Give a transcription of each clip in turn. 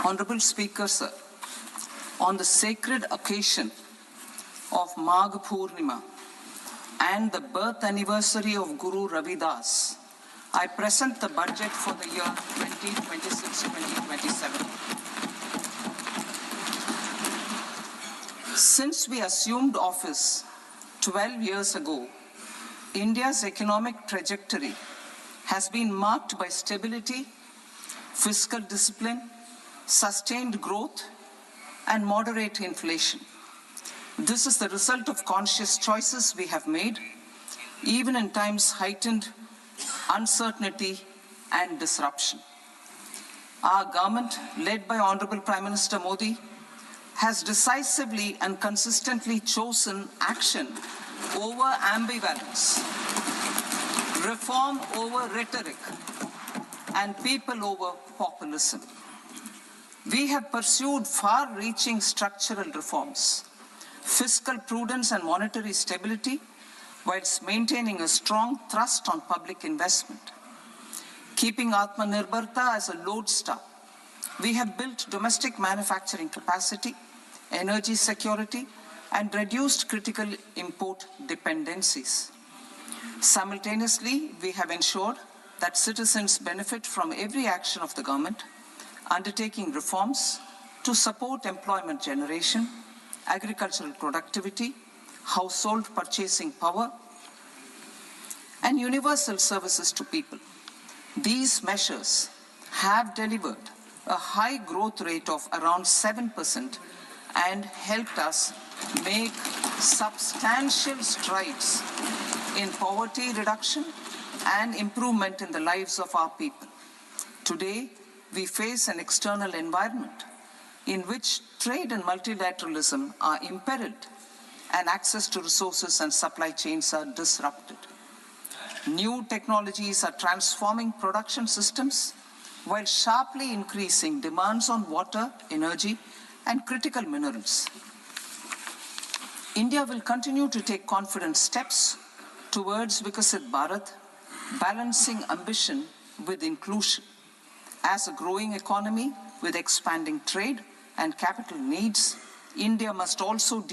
Honorable Speaker, sir, on the sacred occasion of Magh Purnima and the birth anniversary of Guru Ravidas, I present the budget for the year 2026-2027. Since we assumed office 12 years ago, India's economic trajectory has been marked by stability, fiscal discipline, sustained growth, and moderate inflation. This is the result of conscious choices we have made, even in times heightened uncertainty and disruption. Our government, led by Honorable Prime Minister Modi, has decisively and consistently chosen action over ambivalence, reform over rhetoric, and people over populism. We have pursued far-reaching structural reforms, fiscal prudence and monetary stability, whilst maintaining a strong thrust on public investment. Keeping Atmanirbharta as a lodestar, we have built domestic manufacturing capacity, energy security, and reduced critical import dependencies. Simultaneously, we have ensured that citizens benefit from every action of the government, undertaking reforms to support employment generation, agricultural productivity, household purchasing power, and universal services to people. These measures have delivered a high growth rate of around 7% and helped us make substantial strides in poverty reduction and improvement in the lives of our people. Today, we face an external environment in which trade and multilateralism are imperiled and access to resources and supply chains are disrupted. New technologies are transforming production systems while sharply increasing demands on water, energy, and critical minerals. India will continue to take confident steps towards Viksit Bharat, balancing ambition with inclusion. As a growing economy with expanding trade and capital needs, India must also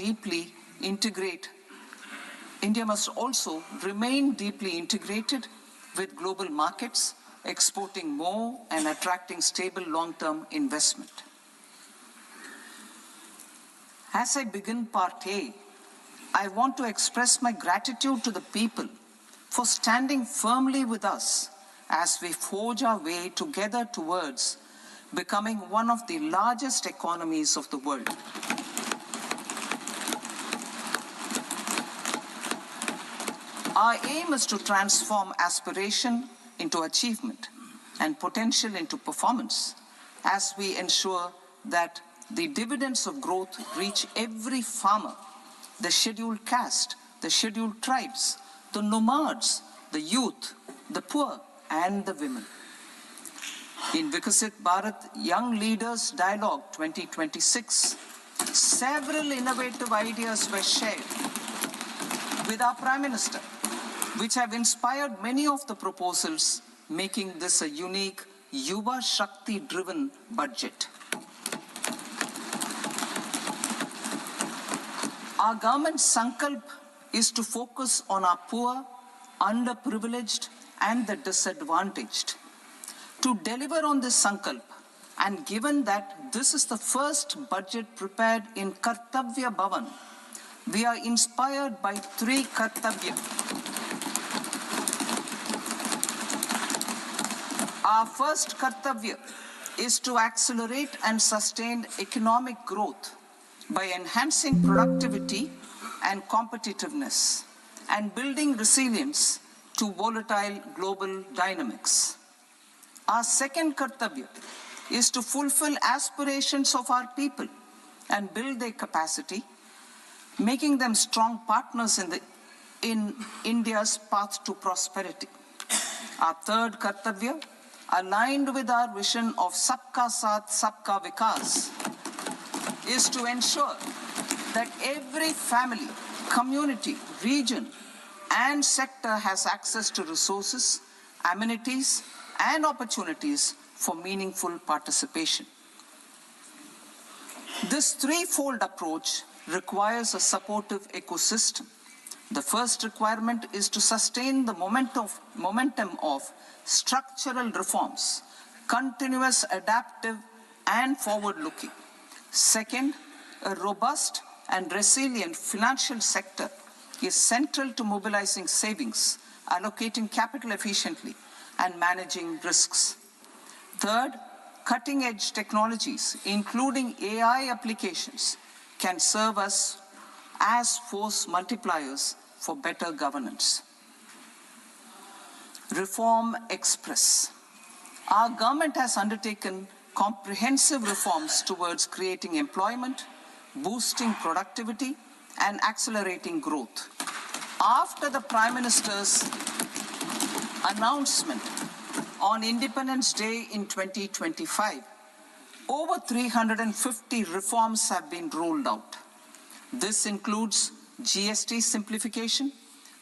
remain deeply integrated with global markets, exporting more and attracting stable long-term investment. As I begin Part A, I want to express my gratitude to the people for standing firmly with us as we forge our way together towards becoming one of the largest economies of the world. Our aim is to transform aspiration into achievement and potential into performance as we ensure that the dividends of growth reach every farmer, the scheduled caste, the scheduled tribes, the nomads, the youth, the poor, and the women. In Viksit Bharat Young Leaders Dialogue 2026, several innovative ideas were shared with our Prime Minister, which have inspired many of the proposals, making this a unique Yuva Shakti-driven budget. Our government's sankalp is to focus on our poor, underprivileged, and the disadvantaged. To deliver on this sankalp, and given that this is the first budget prepared in Kartavya Bhavan, we are inspired by three Kartavya. Our first Kartavya is to accelerate and sustain economic growth by enhancing productivity and competitiveness and building resilience to volatile global dynamics. Our second Kartavya is to fulfill aspirations of our people and build their capacity, making them strong partners in India's path to prosperity. Our third Kartavya, aligned with our vision of Sabka Saath, Sabka Vikas, is to ensure that every family, community, region, and sector has access to resources, amenities, and opportunities for meaningful participation. This threefold approach requires a supportive ecosystem. The first requirement is to sustain the momentum of structural reforms, continuous, adaptive, and forward-looking. Second, a robust and resilient financial sector is central to mobilizing savings, allocating capital efficiently, and managing risks. Third, cutting-edge technologies, including AI applications, can serve us as force multipliers for better governance. Reform Express. Our government has undertaken comprehensive reforms towards creating employment, boosting productivity, and accelerating growth. After the Prime Minister's announcement on Independence Day in 2025, over 350 reforms have been rolled out. This includes GST simplification,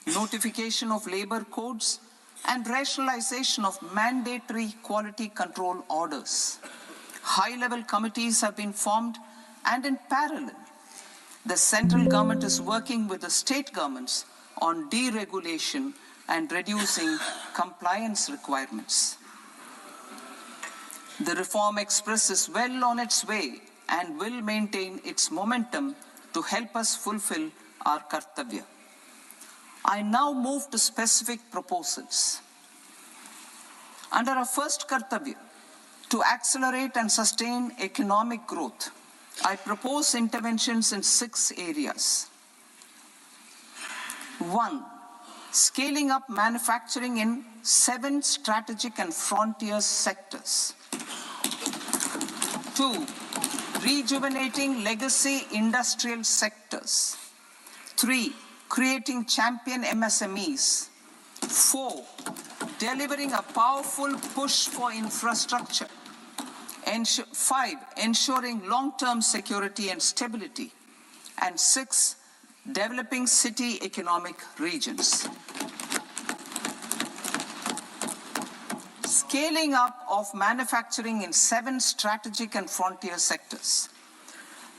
notification of labor codes, and rationalization of mandatory quality control orders. High-level committees have been formed, and in parallel, the central government is working with the state governments on deregulation and reducing compliance requirements. The Reform Express is well on its way and will maintain its momentum to help us fulfill our kartavya. I now move to specific proposals. Under our first kartavya, to accelerate and sustain economic growth, I propose interventions in 6 areas. 1. Scaling up manufacturing in 7 strategic and frontier sectors. 2. Rejuvenating legacy industrial sectors. 3. Creating champion MSMEs. 4. Delivering a powerful push for infrastructure. 5. Ensuring long-term security and stability. And 6. Developing city economic regions. Scaling up of manufacturing in 7 strategic and frontier sectors.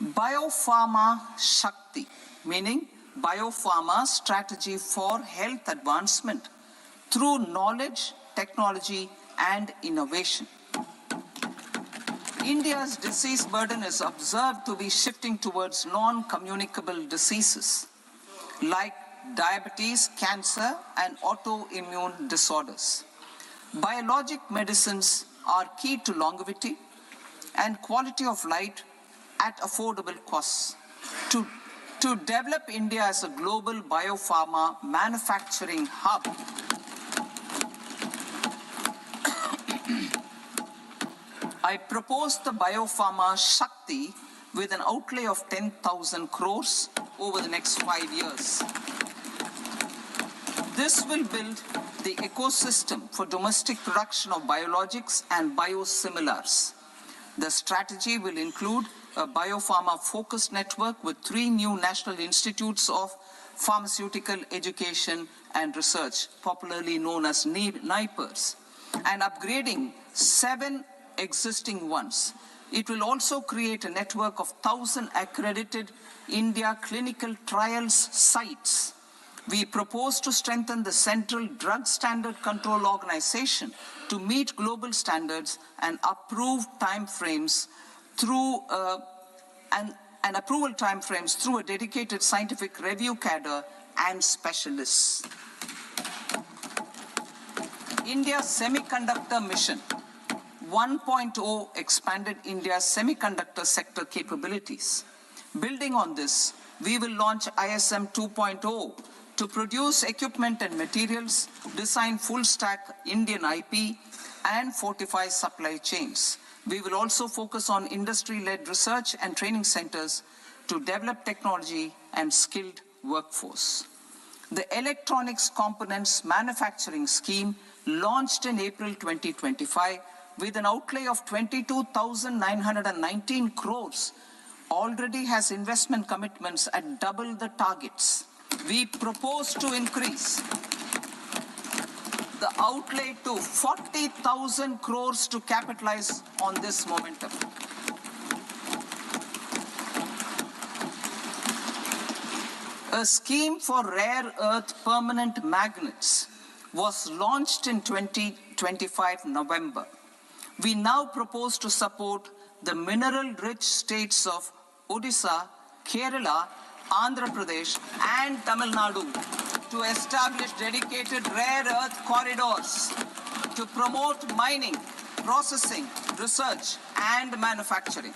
Biopharma Shakti, meaning biopharma strategy for health advancement through knowledge, technology, and innovation. India's disease burden is observed to be shifting towards non-communicable diseases like diabetes, cancer, and autoimmune disorders. Biologic medicines are key to longevity and quality of life at affordable costs. To develop India as a global biopharma manufacturing hub, I propose the Biopharma Shakti with an outlay of 10,000 crores over the next 5 years. This will build the ecosystem for domestic production of biologics and biosimilars. The strategy will include a biopharma-focused network with 3 new national institutes of pharmaceutical education and research, popularly known as NIPERs, and upgrading 7 existing ones. It will also create a network of 1,000 accredited India clinical trials sites. We propose to strengthen the Central Drug Standard Control Organization to meet global standards and approve timeframes through approval timeframes through a dedicated scientific review cadre and specialists. India's Semiconductor Mission 1.0 expanded India's semiconductor sector capabilities. Building on this, we will launch ISM 2.0 to produce equipment and materials, design full-stack Indian IP, and fortify supply chains. We will also focus on industry-led research and training centers to develop technology and skilled workforce. The Electronics Components Manufacturing Scheme, launched in April 2025, with an outlay of 22,919 crores, already has investment commitments at double the targets. We propose to increase the outlay to 40,000 crores to capitalize on this momentum. A scheme for rare earth permanent magnets was launched in 2025 November. We now propose to support the mineral-rich states of Odisha, Kerala, Andhra Pradesh, and Tamil Nadu to establish dedicated rare earth corridors to promote mining, processing, research, and manufacturing.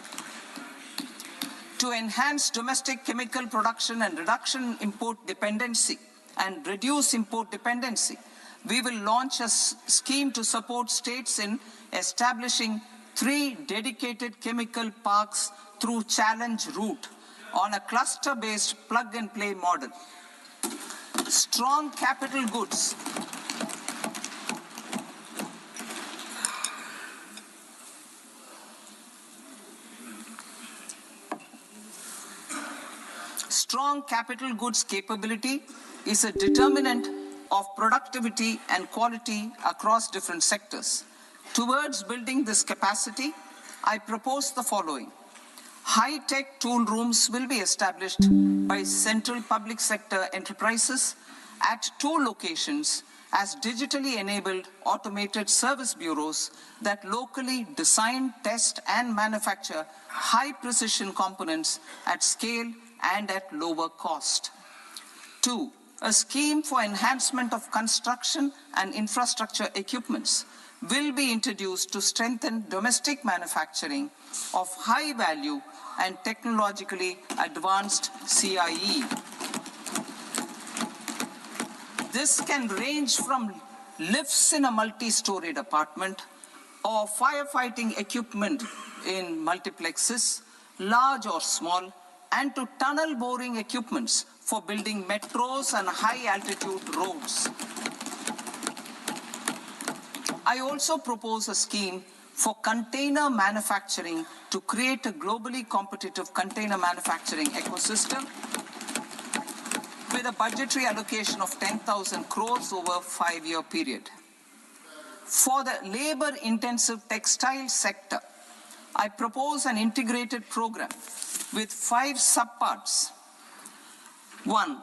To enhance domestic chemical production and reduction import dependency and reduce import dependency, we will launch a scheme to support states in establishing 3 dedicated chemical parks through challenge route on a cluster-based plug-and-play model. Strong capital goods. Strong capital goods capability is a determinant of productivity and quality across different sectors. Towards building this capacity, I propose the following. High-tech tool rooms will be established by central public sector enterprises at 2 locations as digitally enabled automated service bureaus that locally design, test, and manufacture high-precision components at scale and at lower cost. 2, a scheme for enhancement of construction and infrastructure equipments will be introduced to strengthen domestic manufacturing of high value and technologically advanced CIE. This can range from lifts in a multi-storied apartment or firefighting equipment in multiplexes, large or small, and to tunnel boring equipments for building metros and high-altitude roads. I also propose a scheme for container manufacturing to create a globally competitive container manufacturing ecosystem with a budgetary allocation of 10,000 crores over a 5-year period. For the labor-intensive textile sector, I propose an integrated program with 5 subparts. 1,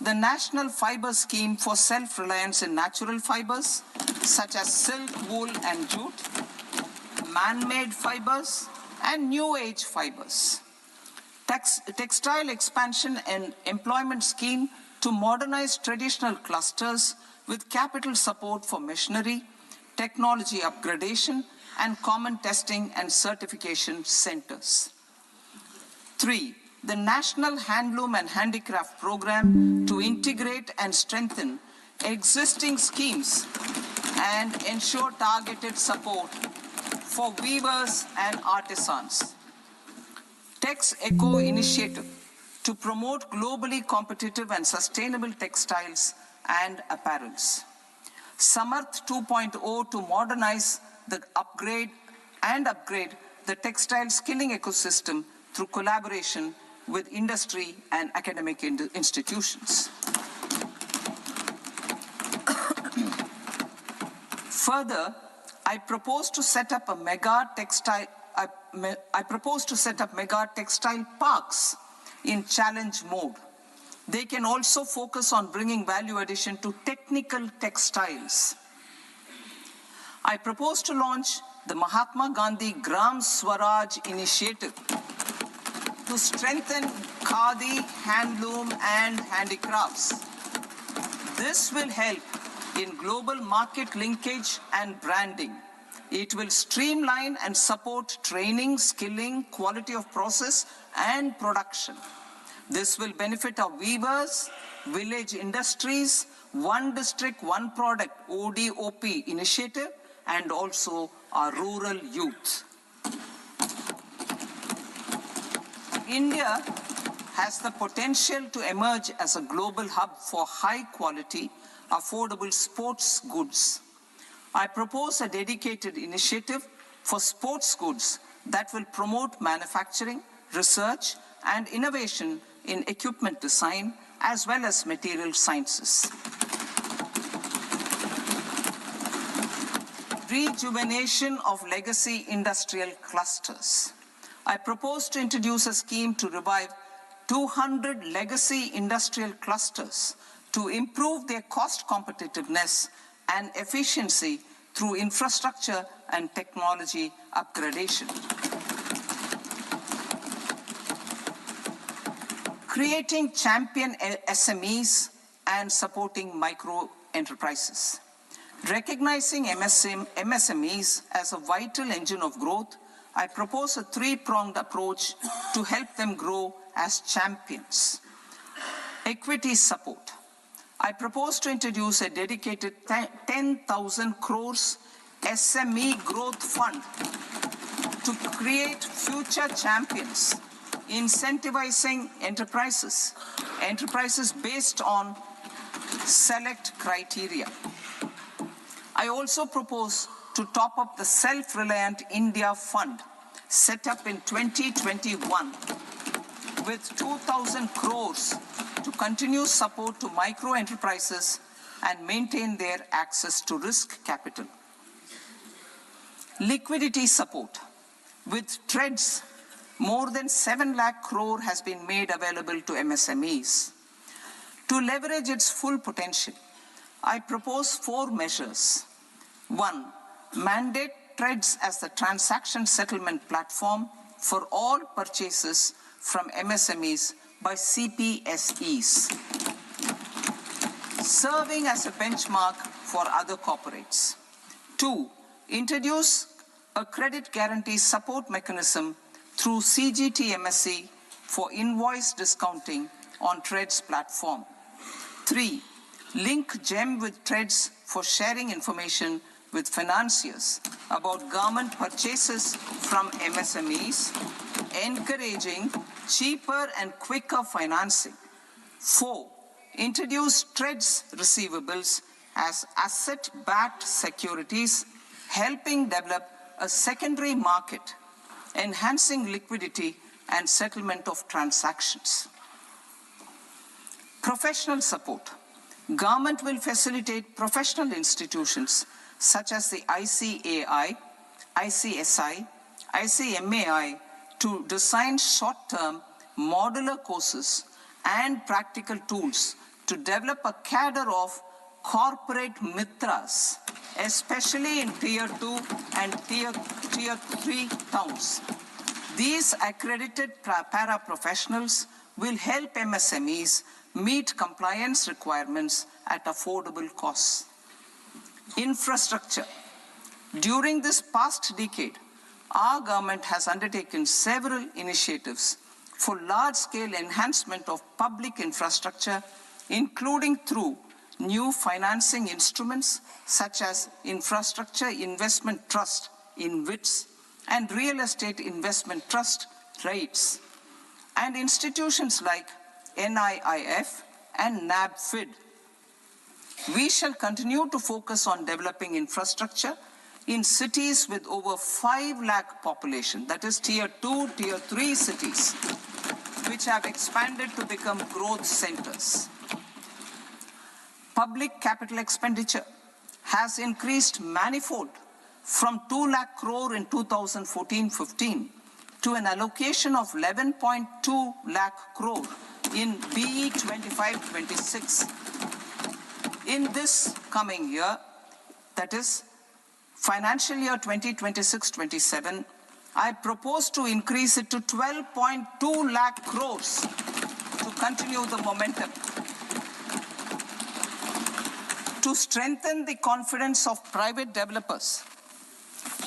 the National Fiber Scheme for Self-Reliance in Natural Fibers, such as silk, wool, and jute, man-made fibers, and new age fibers. Textile expansion and employment scheme to modernize traditional clusters with capital support for machinery, technology upgradation, and common testing and certification centers. 3, the National Handloom and Handicraft Program to integrate and strengthen existing schemes and ensure targeted support for weavers and artisans. Tex Eco Initiative to promote globally competitive and sustainable textiles and apparels. Samarth 2.0 to modernize the upgrade the textile skilling ecosystem through collaboration with industry and academic institutions. Further, I propose to set up mega textile parks in challenge mode. They can also focus on bringing value addition to technical textiles. I propose to launch the Mahatma Gandhi Gram Swaraj initiative to strengthen khadi, handloom, and handicrafts. This will help in global market linkage and branding. It will streamline and support training, skilling, quality of process, and production. This will benefit our weavers, village industries, one district, one product, ODOP initiative, and also our rural youth. India has the potential to emerge as a global hub for high quality, affordable sports goods. I propose a dedicated initiative for sports goods that will promote manufacturing, research, and innovation in equipment design as well as material sciences. Rejuvenation of legacy industrial clusters. I propose to introduce a scheme to revive 200 legacy industrial clusters to improve their cost competitiveness and efficiency through infrastructure and technology upgradation. Creating champion SMEs and supporting micro enterprises. Recognizing MSMEs as a vital engine of growth, I propose a three-pronged approach to help them grow as champions. Equity support. I propose to introduce a dedicated 10,000 crores SME growth fund to create future champions, incentivizing enterprises based on select criteria. I also propose to top up the Self-Reliant India Fund set up in 2021 with 2,000 crores to continue support to micro enterprises and maintain their access to risk capital. Liquidity support. With TREDS, more than 7 lakh crore has been made available to MSMEs. To leverage its full potential, I propose 4 measures. 1. Mandate TREDS as the transaction settlement platform for all purchases from MSMEs by CPSEs, serving as a benchmark for other corporates. 2. Introduce a credit guarantee support mechanism through CGTMSE for invoice discounting on TREDS platform. 3. Link GEM with TREDS for sharing information with financiers about government purchases from MSMEs, encouraging cheaper and quicker financing. 4. Introduce TREDS receivables as asset-backed securities, helping develop a secondary market, enhancing liquidity and settlement of transactions. Professional support. Government will facilitate professional institutions such as the ICAI, ICSI, ICMAI to design short-term modular courses and practical tools to develop a cadre of corporate mitras, especially in Tier 2 and Tier 3 towns. These accredited para-professionals will help MSMEs meet compliance requirements at affordable costs. Infrastructure. During this past decade, our government has undertaken several initiatives for large-scale enhancement of public infrastructure, including through new financing instruments such as Infrastructure Investment Trust (InvITs) and Real Estate Investment Trust (REITs), and institutions like NIIF and NABFID. We shall continue to focus on developing infrastructure in cities with over 5 lakh population, that is Tier 2, Tier 3 cities, which have expanded to become growth centers. Public capital expenditure has increased manifold from 2 lakh crore in 2014-15 to an allocation of 11.2 lakh crore in BE 25-26. In this coming year, that is financial year 2026-27, I propose to increase it to 12.2 lakh crores to continue the momentum. To strengthen the confidence of private developers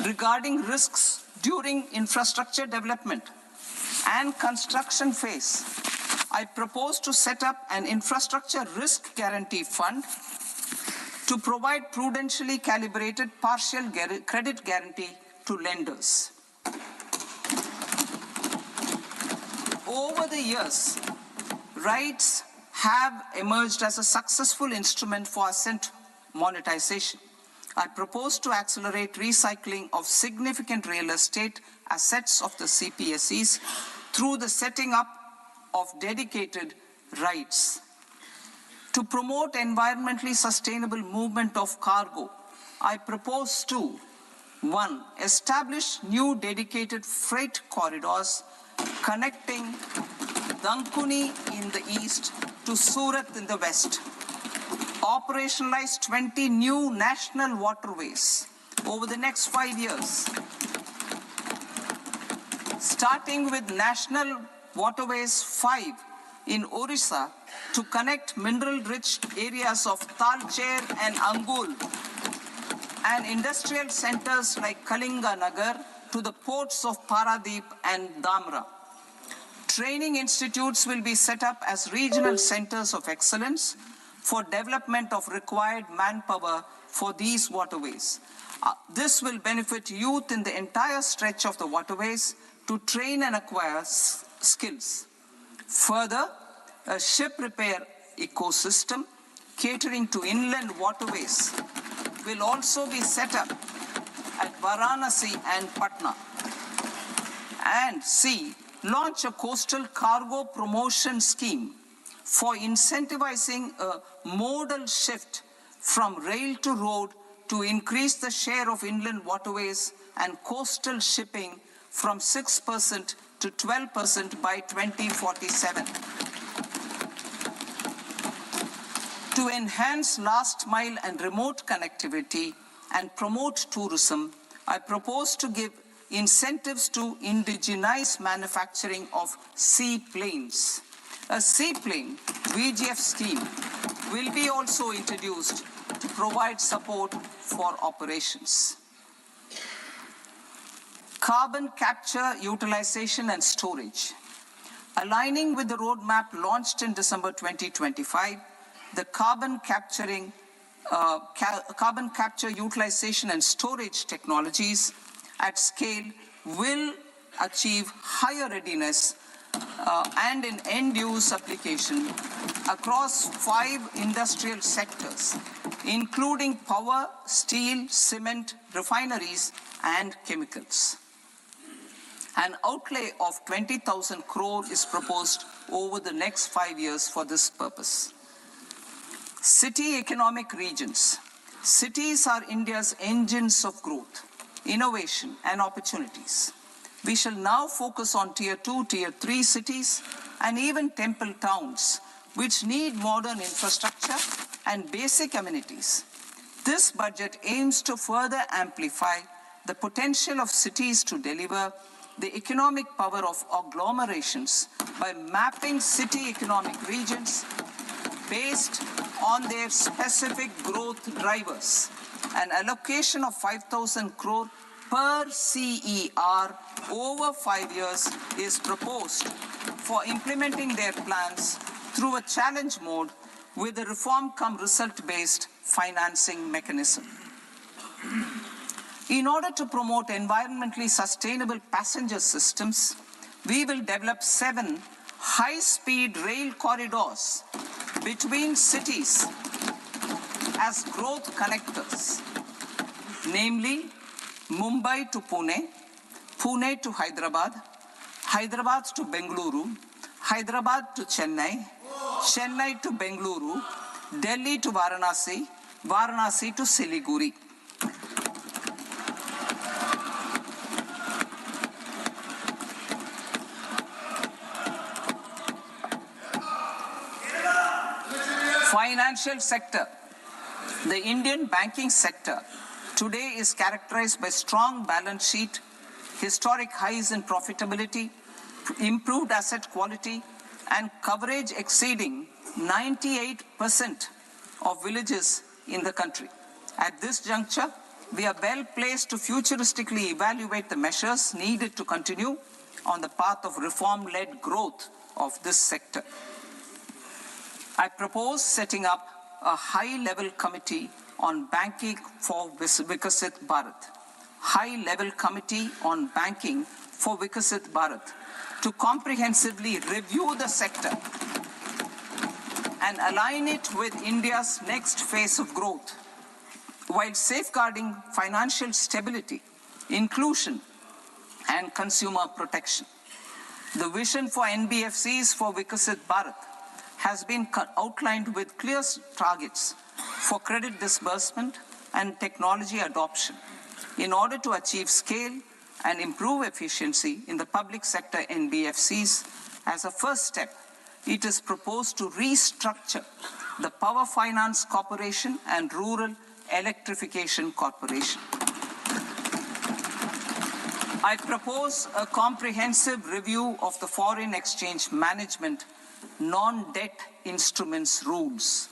regarding risks during infrastructure development and construction phase, I propose to set up an infrastructure risk guarantee fund to provide prudentially calibrated partial credit guarantee to lenders. Over the years, REITs have emerged as a successful instrument for asset monetization. I propose to accelerate recycling of significant real estate assets of the CPSEs through the setting up of dedicated REITs. To promote environmentally sustainable movement of cargo, I propose to 1. Establish new dedicated freight corridors connecting Dankuni in the east to Surat in the west. Operationalize 20 new national waterways over the next 5 years. Starting with National Waterways 5 in Orissa to connect mineral-rich areas of Talcher and Angul and industrial centers like Kalinga Nagar to the ports of Paradeep and Dhamra. Training institutes will be set up as regional centers of excellence for development of required manpower for these waterways. This will benefit youth in the entire stretch of the waterways to train and acquire skills. Further, a ship repair ecosystem catering to inland waterways will also be set up at Varanasi and Patna. And C, launch a coastal cargo promotion scheme for incentivizing a modal shift from rail to road to increase the share of inland waterways and coastal shipping from 6% to 12% by 2047. To enhance last mile and remote connectivity and promote tourism, I propose to give incentives to indigenize manufacturing of seaplanes. A seaplane VGF scheme will be also introduced to provide support for operations. Carbon capture, utilization and storage. Aligning with the roadmap launched in December 2025, the carbon capture, utilization and storage technologies at scale will achieve higher readiness and in end-use application across 5 industrial sectors, including power, steel, cement, refineries, and chemicals. An outlay of 20,000 crore is proposed over the next 5 years for this purpose. City economic regions. Cities are India's engines of growth, innovation, and opportunities. We shall now focus on Tier 2, Tier 3 cities, and even temple towns, which need modern infrastructure and basic amenities. This budget aims to further amplify the potential of cities to deliver the economic power of agglomerations by mapping city economic regions based on their specific growth drivers. An allocation of 5,000 crore per CER over 5 years is proposed for implementing their plans through a challenge mode with a reform-cum-result-based financing mechanism. In order to promote environmentally sustainable passenger systems, we will develop 7 high-speed rail corridors between cities as growth connectors, namely Mumbai to Pune, Pune to Hyderabad, Hyderabad to Bengaluru, Hyderabad to Chennai, Chennai to Bengaluru, Delhi to Varanasi, Varanasi to Siliguri. Financial sector. The Indian banking sector today is characterized by strong balance sheet, historic highs in profitability, improved asset quality, and coverage exceeding 98% of villages in the country. At this juncture, we are well placed to futuristically evaluate the measures needed to continue on the path of reform-led growth of this sector. I propose setting up a high-level committee on banking for Vikasit Bharat. High-level committee on banking for Vikasit Bharat to comprehensively review the sector and align it with India's next phase of growth while safeguarding financial stability, inclusion, and consumer protection. The vision for NBFCs for Vikasit Bharat has been outlined with clear targets for credit disbursement and technology adoption in order to achieve scale and improve efficiency in the public sector NBFCs As a first step, it is proposed to restructure the Power Finance Corporation and Rural Electrification Corporation. I propose a comprehensive review of the foreign exchange management non-debt instruments rules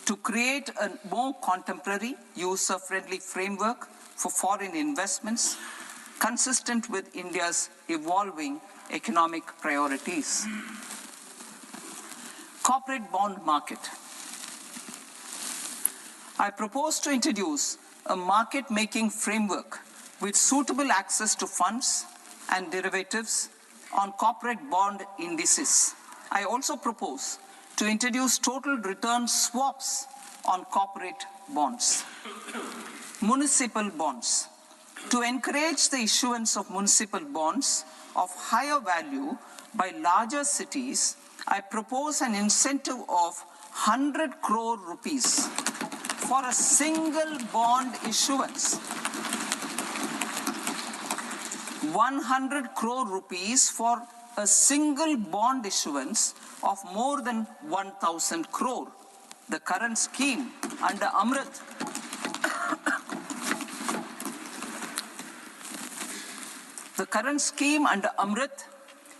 to create a more contemporary, user-friendly framework for foreign investments consistent with India's evolving economic priorities. Corporate bond market. I propose to introduce a market-making framework with suitable access to funds and derivatives on corporate bond indices. I also propose to introduce total return swaps on corporate bonds. Municipal bonds. To encourage the issuance of municipal bonds of higher value by larger cities, I propose an incentive of 100 crore rupees for a single bond issuance. 100 crore rupees for a single bond issuance of more than 1,000 crore. The current scheme under Amrit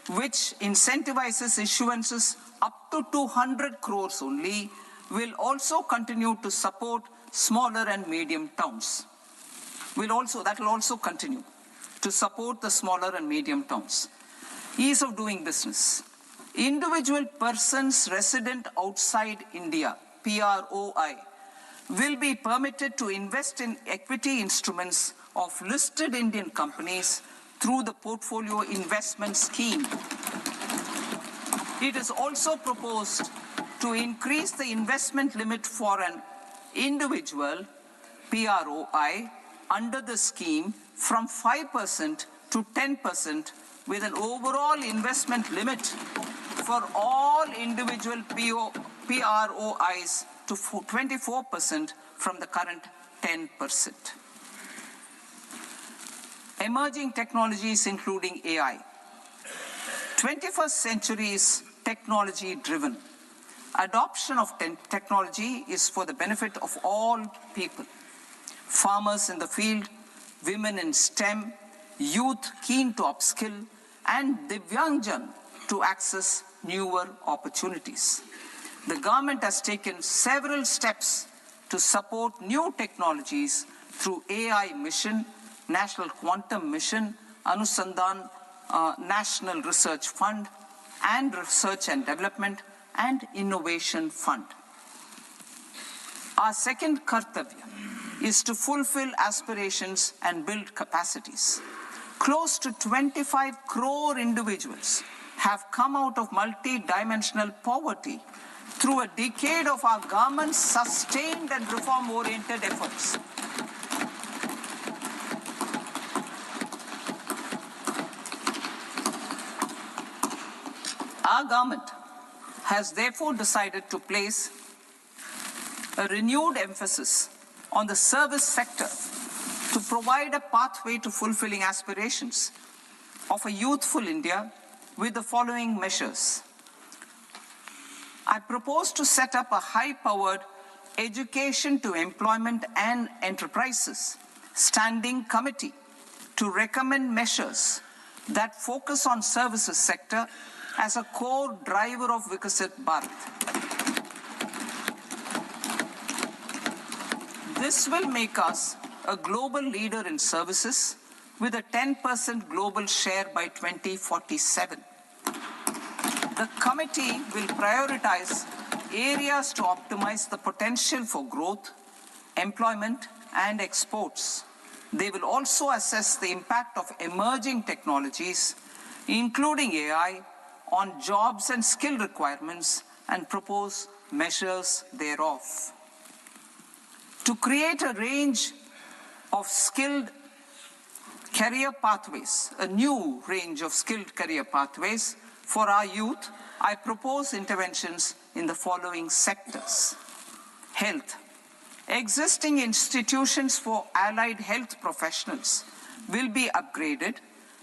which incentivizes issuances up to 200 crores only, will also continue to support smaller and medium towns. That will also continue to support the smaller and medium towns. Ease of doing business. Individual persons resident outside India, PROI, will be permitted to invest in equity instruments of listed Indian companies through the Portfolio Investment Scheme. It is also proposed to increase the investment limit for an individual PROI under the scheme from 5% to 10%, with an overall investment limit for all individual PROIs to 24% from the current 10%. Emerging technologies including AI. 21st century is technology-driven. Adoption of technology is for the benefit of all people. Farmers in the field, women in STEM, youth keen to upskill, and Divyangjan to access newer opportunities. The government has taken several steps to support new technologies through AI Mission, National Quantum Mission, Anusandhan National Research Fund, and Research and Development and Innovation Fund. Our second kartavya is to fulfill aspirations and build capacities. Close to 25 crore individuals have come out of multi-dimensional poverty through a decade of our government's sustained and reform-oriented efforts. Our government has therefore decided to place a renewed emphasis on the service sector to provide a pathway to fulfilling aspirations of a youthful India with the following measures. I propose to set up a high-powered Education to Employment and Enterprises Standing Committee to recommend measures that focus on services sector as a core driver of Vikasit Bharat. This will make us a global leader in services with a 10% global share by 2047. The committee will prioritize areas to optimize the potential for growth, employment, and exports. They will also assess the impact of emerging technologies, including AI, on jobs and skill requirements and propose measures thereof. To create a range of skilled career pathways, a new range of skilled career pathways for our youth, I propose interventions in the following sectors. Health. Existing institutions for allied health professionals will be upgraded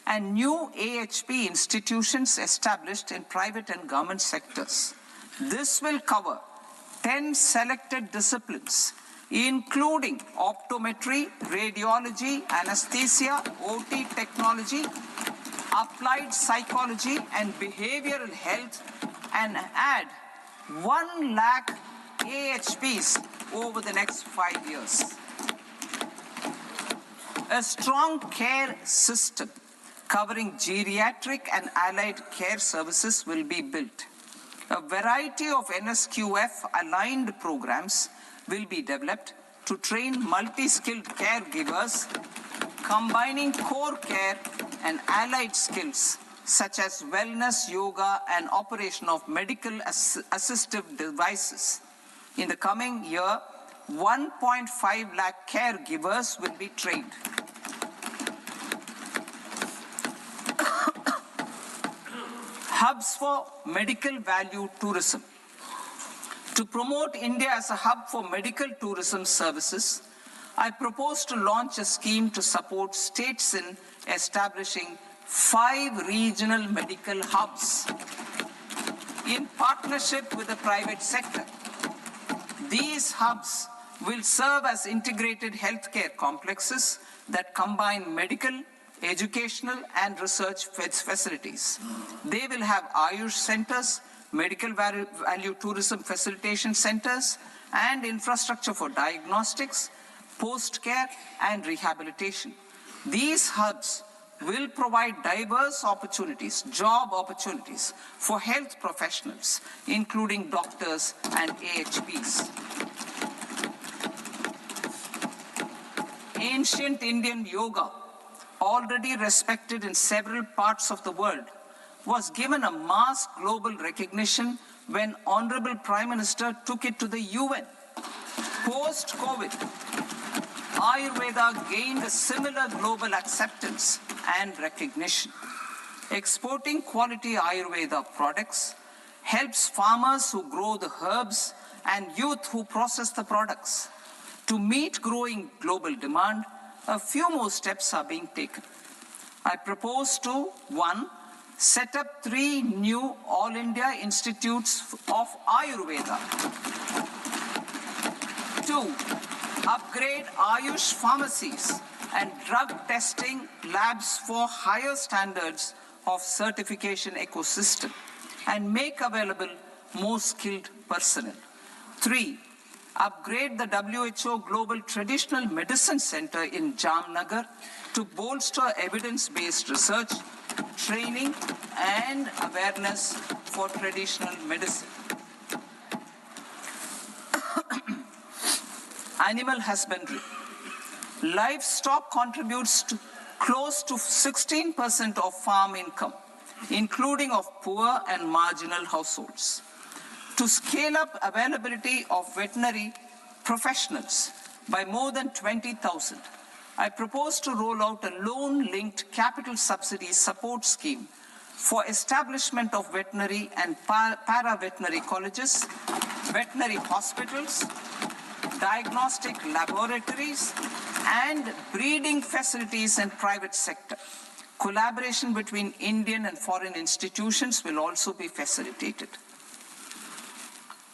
and new AHP institutions established in private and government sectors. This will cover 10 selected disciplines, including optometry, radiology, anesthesia, OT technology, applied psychology, and behavioral health, and add 1 lakh AHPs over the next 5 years. A strong care system covering geriatric and allied care services will be built. A variety of NSQF-aligned programs will be developed to train multi-skilled caregivers, combining core care and allied skills such as wellness, yoga, and operation of medical assistive devices. In the coming year, 1.5 lakh caregivers will be trained. Hubs for medical value tourism. To promote India as a hub for medical tourism services, I propose to launch a scheme to support states in establishing 5 regional medical hubs in partnership with the private sector. These hubs will serve as integrated healthcare complexes that combine medical, educational, and research facilities. They will have Ayush centers, medical value tourism facilitation centers, and infrastructure for diagnostics, post-care, and rehabilitation. These hubs will provide diverse opportunities, job opportunities for health professionals, including doctors and AHPs. Ancient Indian yoga, already respected in several parts of the world, was given a mass global recognition when Honorable Prime Minister took it to the UN. Post-COVID, Ayurveda gained a similar global acceptance and recognition. Exporting quality Ayurveda products helps farmers who grow the herbs and youth who process the products. To meet growing global demand, a few more steps are being taken. I propose to, 1, set up 3 new All India Institutes of Ayurveda. 2, upgrade Ayush pharmacies and drug testing labs for higher standards of certification ecosystem and make available more skilled personnel. 3, upgrade the WHO Global Traditional Medicine Center in Jamnagar to bolster evidence-based research, training, and awareness for traditional medicine. Animal husbandry. Livestock contributes to close to 16% of farm income, including of poor and marginal households. To scale up availability of veterinary professionals by more than 20,000, I propose to roll out a loan-linked capital subsidy support scheme for establishment of veterinary and para-veterinary colleges, veterinary hospitals, diagnostic laboratories, and breeding facilities in private sector. Collaboration between Indian and foreign institutions will also be facilitated.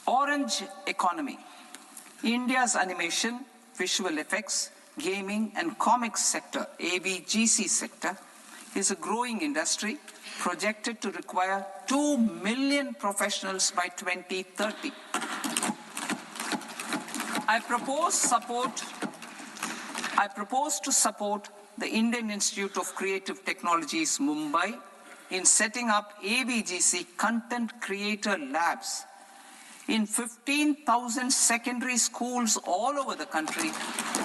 Orange economy. India's animation, visual effects, gaming, and comics sector, AVGC sector, is a growing industry projected to require 2 million professionals by 2030. I propose to support the Indian Institute of Creative Technologies, Mumbai, in setting up AVGC content creator labs in 15,000 secondary schools all over the country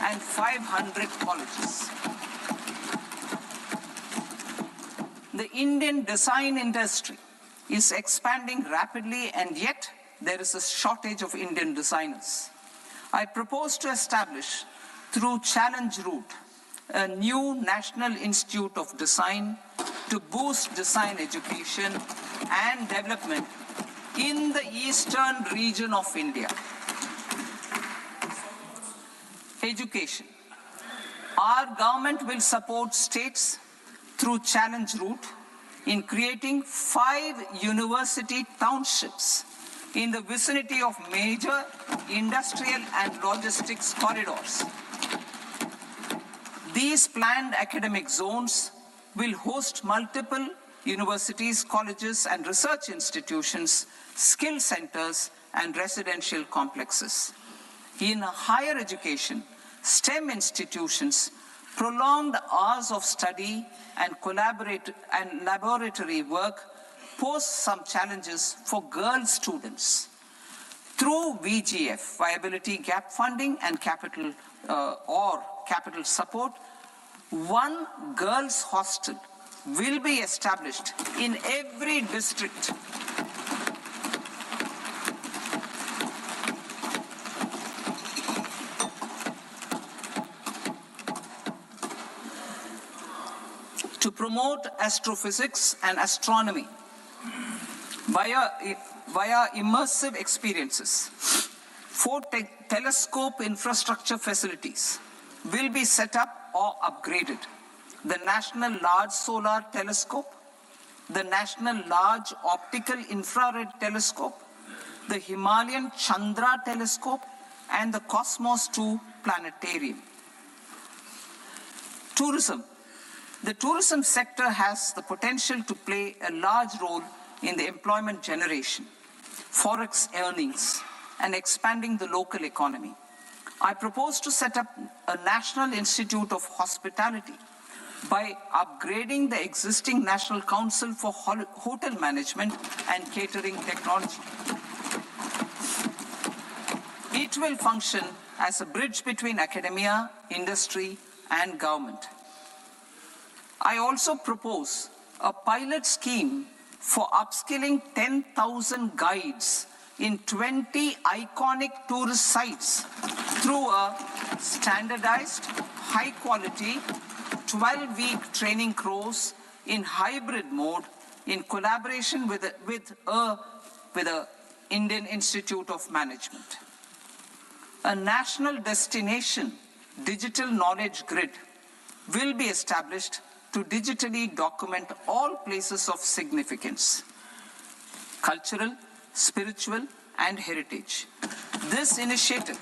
and 500 colleges. The Indian design industry is expanding rapidly, and yet there is a shortage of Indian designers. I propose to establish, through Challenge Route, a new National Institute of Design to boost design education and development in the eastern region of India. Education. Our government will support states through challenge route in creating 5 university townships in the vicinity of major industrial and logistics corridors. These planned academic zones will host multiple universities, colleges, and research institutions, skill centers, and residential complexes. In higher education, STEM institutions, prolonged hours of study and laboratory work pose some challenges for girl students. Through VGF, Viability Gap Funding and capital support, one girls' hostel will be established in every district. To promote astrophysics and astronomy via immersive experiences. 4 telescope infrastructure facilities will be set up or upgraded. The National Large Solar Telescope, the National Large Optical Infrared Telescope, the Himalayan Chandra Telescope, and the Cosmos 2 Planetarium. Tourism. The tourism sector has the potential to play a large role in the employment generation, forex earnings, and expanding the local economy. I propose to set up a National Institute of Hospitality by upgrading the existing National Council for Hotel Management and Catering Technology. It will function as a bridge between academia, industry, and government. I also propose a pilot scheme for upskilling 10,000 guides in 20 iconic tourist sites through a standardized, high-quality, 12-week training course in hybrid mode in collaboration with the Indian Institute of Management. A national destination digital knowledge grid will be established to digitally document all places of significance, cultural, spiritual, and heritage. This initiative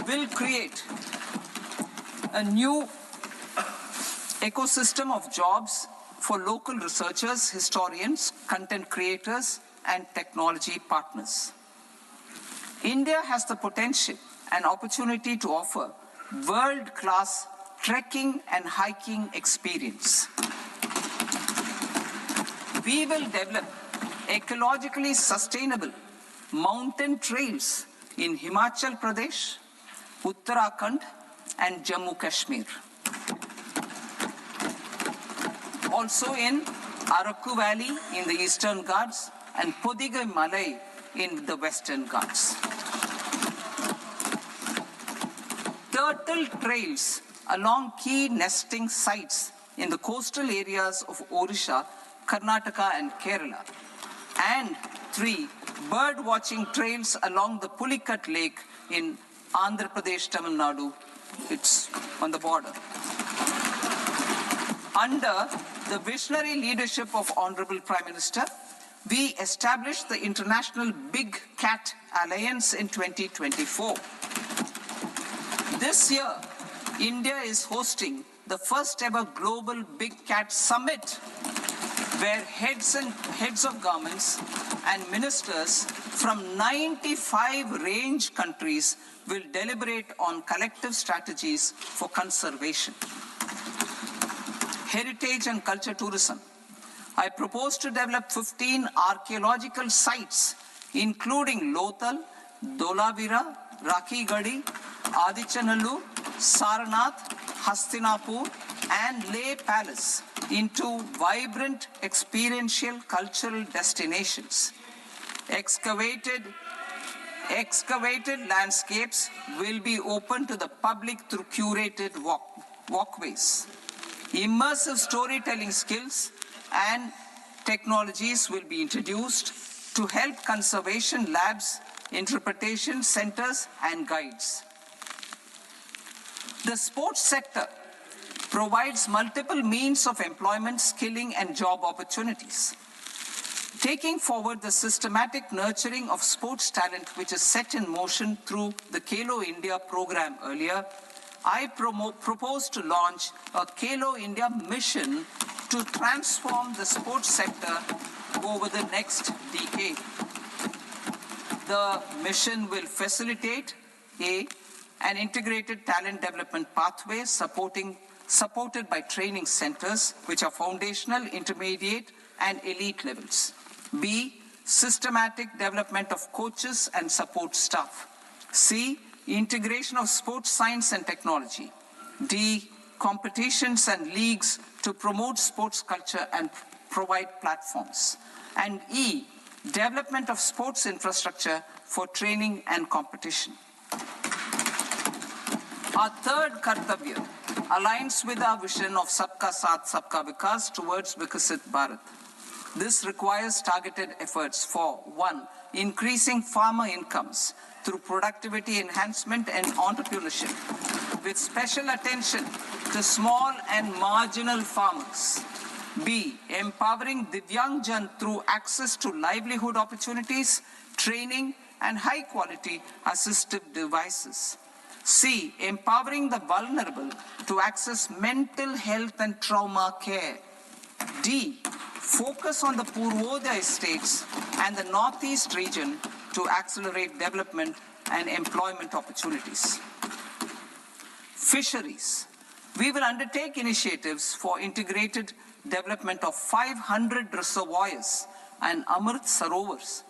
will create a new ecosystem of jobs for local researchers, historians, content creators, and technology partners. India has the potential and opportunity to offer world-class trekking and hiking experience. We will develop ecologically sustainable mountain trails in Himachal Pradesh, Uttarakhand, and Jammu Kashmir. Also in Araku Valley in the Eastern Ghats and Podigai Malai in the Western Ghats. Turtle trails along key nesting sites in the coastal areas of Odisha, Karnataka, and Kerala. And 3 bird watching trails along the Pulikat Lake in Andhra Pradesh, Tamil Nadu. It's on the border. Under the visionary leadership of Honorable Prime Minister, we established the International Big Cat Alliance in 2024. This year, India is hosting the first ever Global Big Cat Summit, where heads of governments and ministers from 95 range countries will deliberate on collective strategies for conservation. Heritage and culture tourism. I propose to develop 15 archaeological sites, including Lothal, Dolavira, Rakhi Gadi, Adichanallur, Saranath, Hastinapur, and Leh Palace into vibrant experiential cultural destinations. Excavated landscapes will be open to the public through curated walkways. Immersive storytelling skills and technologies will be introduced to help conservation labs, interpretation centers, and guides. The sports sector provides multiple means of employment, skilling, and job opportunities. Taking forward the systematic nurturing of sports talent which is set in motion through the Khelo India program earlier, I propose to launch a Khelo India mission to transform the sports sector over the next decade. The mission will facilitate an integrated talent development pathway supported by training centers which are foundational, intermediate, and elite levels. B, systematic development of coaches and support staff. C, integration of sports science and technology. D, competitions and leagues to promote sports culture and provide platforms. And E, development of sports infrastructure for training and competition. Our third Kartavya aligns with our vision of Sabka Saath, Sabka Vikas towards Vikasit Bharat. This requires targeted efforts for 1, increasing farmer incomes through productivity enhancement and entrepreneurship, with special attention to small and marginal farmers. B, empowering Divyang Jan through access to livelihood opportunities, training, and high-quality assistive devices. C, empowering the vulnerable to access mental health and trauma care. D, focus on the Purvodaya states and the Northeast region to accelerate development and employment opportunities. Fisheries. We will undertake initiatives for integrated development of 500 reservoirs and Amrit Sarovars.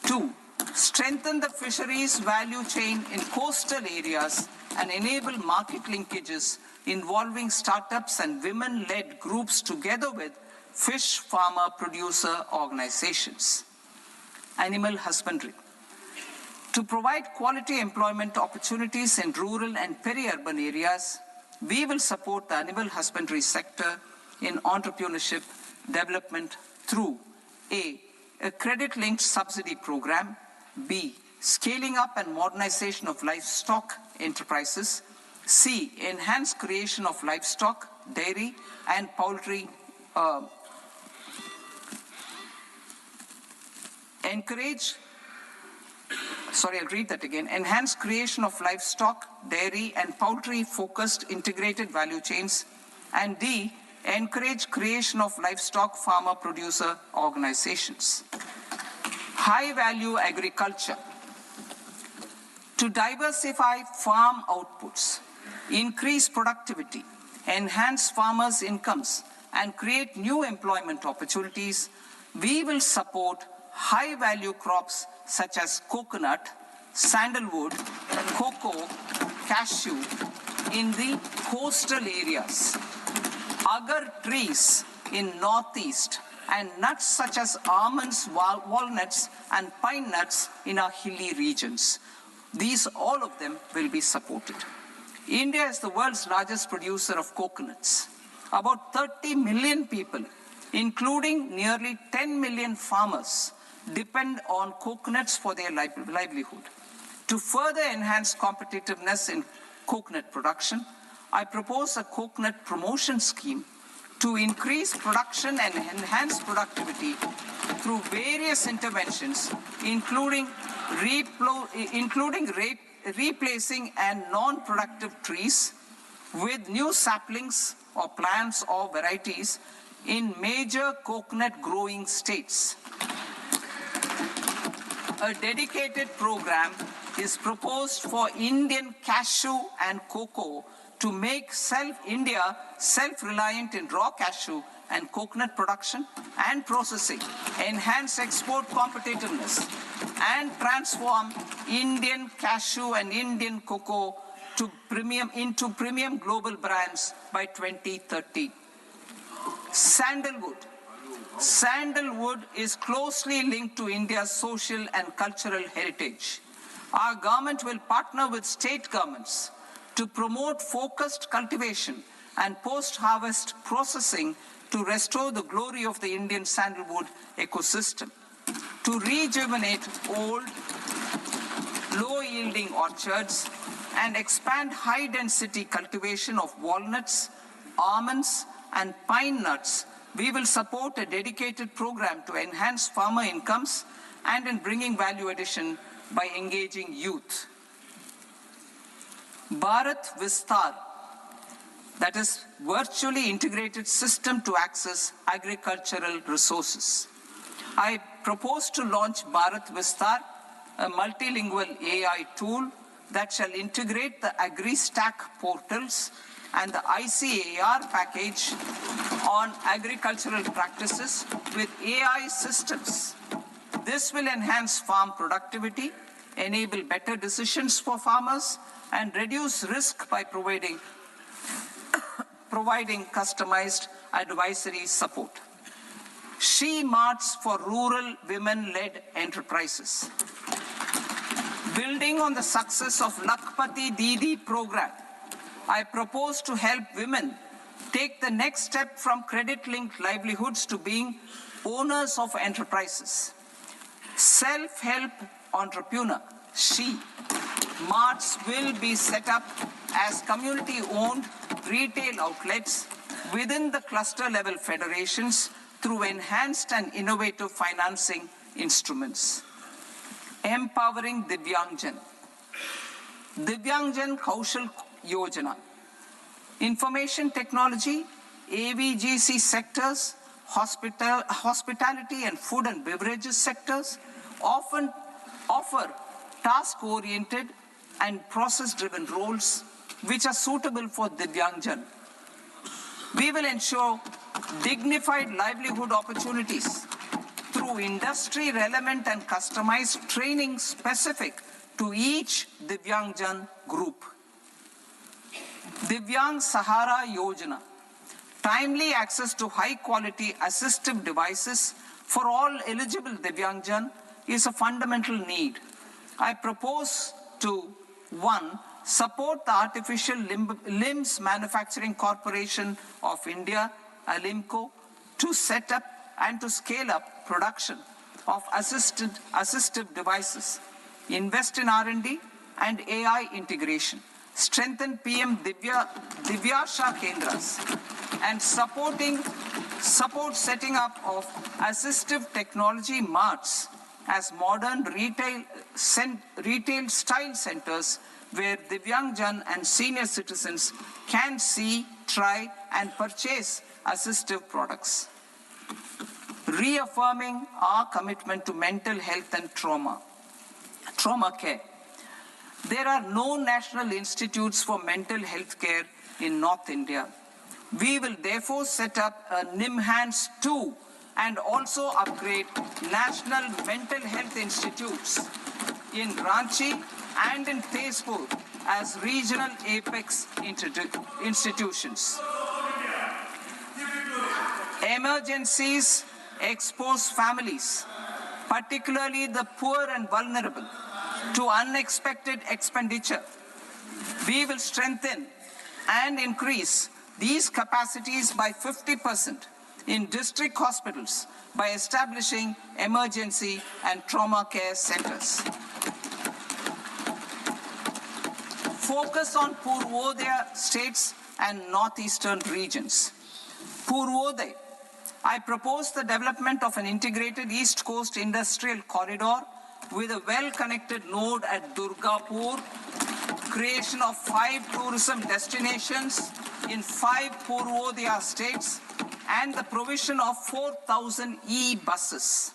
2, strengthen the fisheries value chain in coastal areas and enable market linkages involving startups and women-led groups together with fish farmer producer organizations. Animal husbandry. To provide quality employment opportunities in rural and peri-urban areas, we will support the animal husbandry sector in entrepreneurship development through A, credit-linked subsidy program, B, scaling up and modernization of livestock enterprises, C, enhanced creation of livestock, dairy, and poultry enhanced creation of livestock, dairy, and poultry-focused integrated value chains, and D, encourage creation of livestock farmer-producer organizations. High-value agriculture. To diversify farm outputs, increase productivity, enhance farmers' incomes, and create new employment opportunities, we will support high-value crops such as coconut, sandalwood, cocoa, cashew in the coastal areas, agar trees in northeast, and nuts such as almonds, walnuts, and pine nuts in our hilly regions. These, all of them, will be supported. India is the world's largest producer of coconuts. About 30 million people, including nearly 10 million farmers, depend on coconuts for their livelihood. To further enhance competitiveness in coconut production, I propose a coconut promotion scheme to increase production and enhance productivity through various interventions, including replacing and non-productive trees with new saplings or plants or varieties in major coconut growing states. A dedicated program is proposed for Indian cashew and cocoa to make India self-reliant in raw cashew and coconut production and processing, enhance export competitiveness, and transform Indian cashew and Indian cocoa into premium global brands by 2030. Sandalwood. Sandalwood is closely linked to India's social and cultural heritage. Our government will partner with state governments to promote focused cultivation and post-harvest processing to restore the glory of the Indian sandalwood ecosystem, to rejuvenate old, low-yielding orchards, and expand high-density cultivation of walnuts, almonds, and pine nuts, we will support a dedicated program to enhance farmer incomes and in bringing value addition by engaging youth. Bharat Vistar, that is virtually integrated system to access agricultural resources. I propose to launch Bharat Vistar, a multilingual AI tool that shall integrate the AgriStack portals and the ICAR package on agricultural practices with AI systems. This will enhance farm productivity, enable better decisions for farmers, and reduce risk by providing customized advisory support. She Marts for rural women-led enterprises. Building on the success of Lakpati Didi program, I propose to help women take the next step from credit-linked livelihoods to being owners of enterprises. Self-help entrepreneur, She Marts will be set up as community-owned retail outlets within the cluster-level federations through enhanced and innovative financing instruments. Empowering Divyangjan. Divyangjan Kaushal Yojana. Information technology, AVGC sectors, hospitality and food and beverages sectors often offer task-oriented and process-driven roles which are suitable for Divyangjan. We will ensure dignified livelihood opportunities through industry-relevant and customized training specific to each Divyangjan group. Divyang Sahara Yojana. Timely access to high-quality assistive devices for all eligible Divyangjan is a fundamental need. I propose to 1. Support the Artificial Limbs Manufacturing Corporation of India, ALIMCO, to set up and to scale up production of assistive devices, invest in R&D and AI integration, strengthen PM Divyasha Kendras, and support setting up of assistive technology marts as modern retail style centers where Divyangjan and senior citizens can see, try and purchase assistive products. Reaffirming our commitment to mental health and trauma care. There are no national institutes for mental health care in North India. We will therefore set up a NIMHANS 2 and also upgrade national mental health institutes in Ranchi and in Tezpur as regional apex institutions. Emergencies expose families, particularly the poor and vulnerable, to unexpected expenditure. We will strengthen and increase these capacities by 50% in district hospitals by establishing emergency and trauma care centers. Focus on Purvodaya states and northeastern regions. Purvodaya. I propose the development of an integrated East Coast industrial corridor with a well-connected node at Durgapur, creation of 5 tourism destinations in 5 Purvodaya states, and the provision of 4,000 e-buses.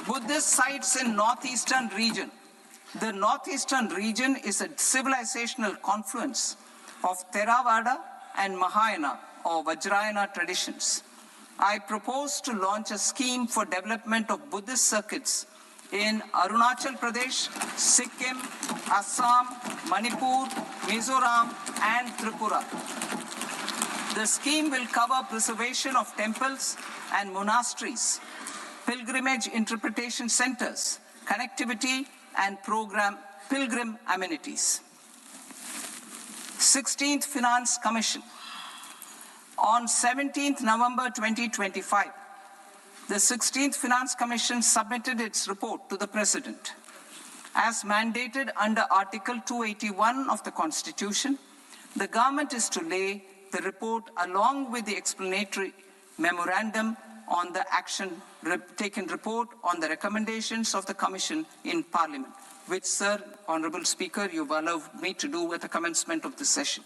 Buddhist sites in northeastern region. The northeastern region is a civilizational confluence of Theravada and Mahayana or Vajrayana traditions. I propose to launch a scheme for development of Buddhist circuits in Arunachal Pradesh, Sikkim, Assam, Manipur, Mizoram, and Tripura. The scheme will cover preservation of temples and monasteries, pilgrimage interpretation centers, connectivity, and pilgrim amenities. 16th Finance Commission. On 17th November 2025, the 16th Finance Commission submitted its report to the President. As mandated under Article 281 of the Constitution, the government is to lay the report along with the explanatory memorandum on the action taken report on the recommendations of the Commission in Parliament, which, Sir, Honourable Speaker, you've allowed me to do at the commencement of this session.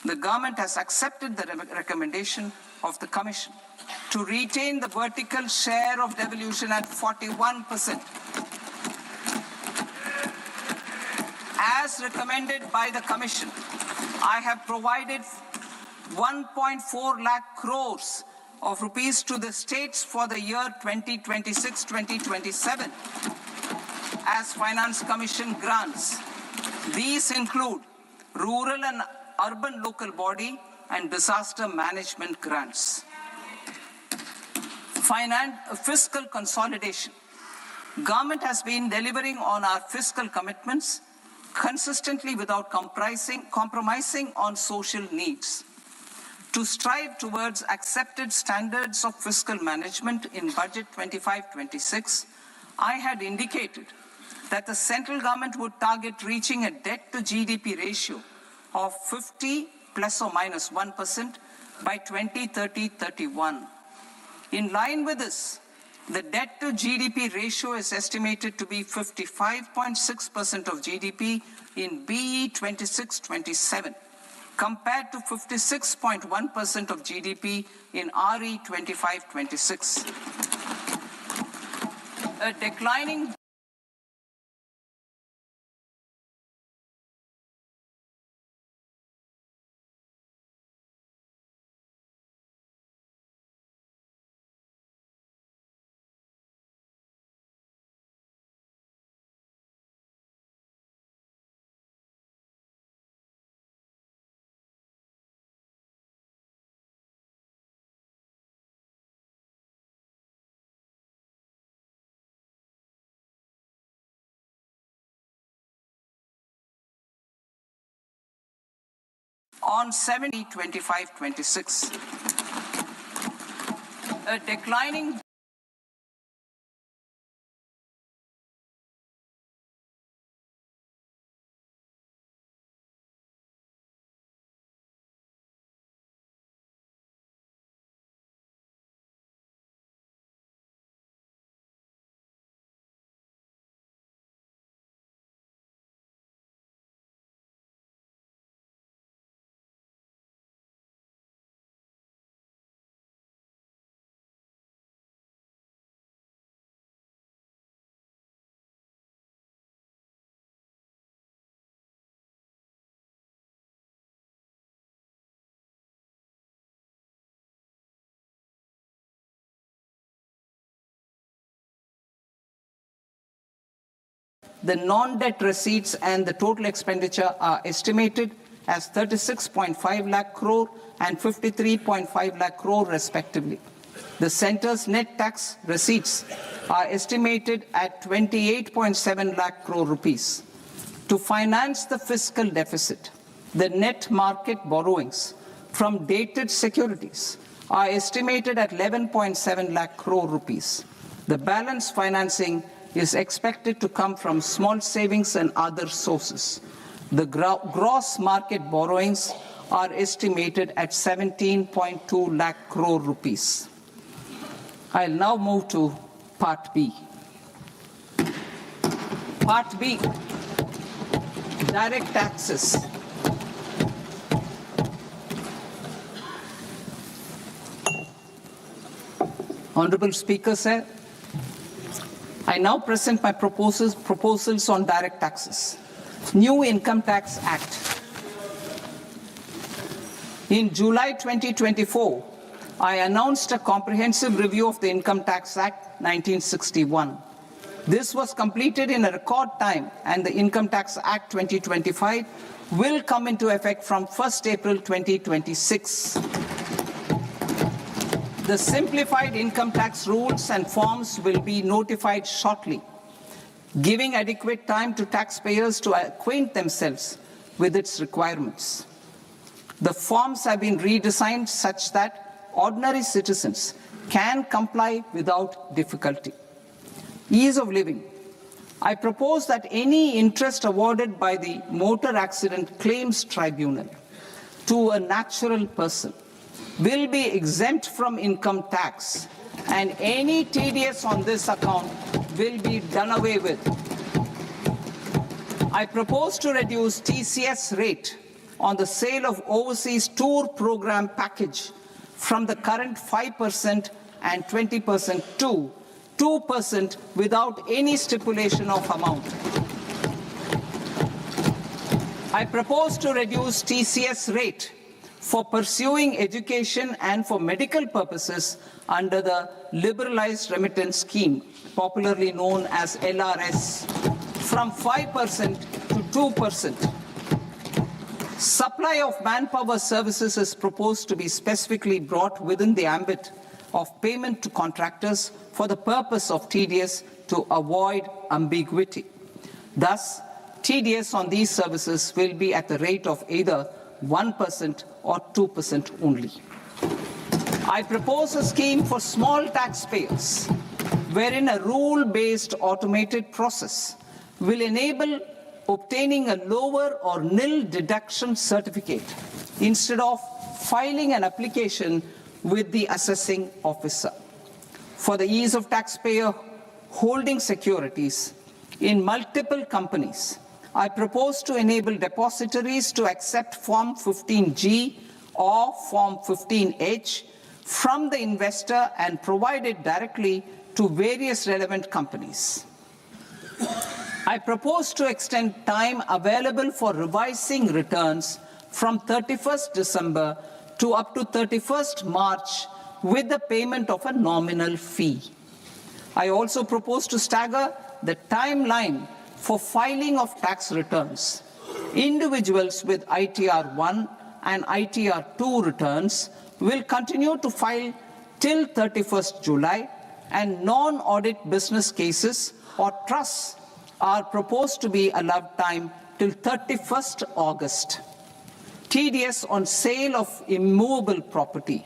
The government has accepted the recommendation of the Commission to retain the vertical share of devolution at 41%. As recommended by the Commission, I have provided 1.4 lakh crores of rupees to the states for the year 2026-2027 as Finance Commission grants. These include rural and urban local body and disaster management grants. Fiscal consolidation. Government has been delivering on our fiscal commitments consistently without compromising on social needs. To strive towards accepted standards of fiscal management in Budget 25-26, I had indicated that the central government would target reaching a debt to GDP ratio of 50 plus or minus 1% by 2030-31. In line with this, the debt to GDP ratio is estimated to be 55.6% of GDP in BE 26-27, compared to 56.1% of GDP in RE 25-26. A declining on 25-26. A declining the non-debt receipts and the total expenditure are estimated as 36.5 lakh crore and 53.5 lakh crore respectively. The centre's net tax receipts are estimated at 28.7 lakh crore rupees. To finance the fiscal deficit, the net market borrowings from dated securities are estimated at 11.7 lakh crore rupees. The balance financing is expected to come from small savings and other sources. The gross market borrowings are estimated at 17.2 lakh crore rupees. I'll now move to Part B. Part B, direct taxes. Honorable Speaker, sir, I now present my proposals on direct taxes. New Income Tax Act. In July 2024, I announced a comprehensive review of the Income Tax Act 1961. This was completed in a record time, and the Income Tax Act 2025 will come into effect from 1st April 2026. The simplified income tax rules and forms will be notified shortly, giving adequate time to taxpayers to acquaint themselves with its requirements. The forms have been redesigned such that ordinary citizens can comply without difficulty. Ease of living. I propose that any interest awarded by the Motor Accident Claims Tribunal to a natural person will be exempt from income tax, and any TDS on this account will be done away with. I propose to reduce TCS rate on the sale of overseas tour program package from the current 5% and 20% to 2% without any stipulation of amount. I propose to reduce TCS rate for pursuing education and for medical purposes under the Liberalized Remittance Scheme, popularly known as LRS, from 5% to 2%. Supply of manpower services is proposed to be specifically brought within the ambit of payment to contractors for the purpose of TDS to avoid ambiguity. Thus, TDS on these services will be at the rate of either 1% or 2% only. I propose a scheme for small taxpayers wherein a rule-based automated process will enable obtaining a lower or nil deduction certificate instead of filing an application with the assessing officer. For the ease of taxpayer holding securities in multiple companies, I propose to enable depositories to accept Form 15G or Form 15H from the investor and provide it directly to various relevant companies. I propose to extend time available for revising returns from 31st December to up to 31st March with the payment of a nominal fee. I also propose to stagger the timeline for filing of tax returns. Individuals with ITR 1 and ITR 2 returns will continue to file till 31st July, and non-audit business cases or trusts are proposed to be allowed time till 31st August. TDS on sale of immovable property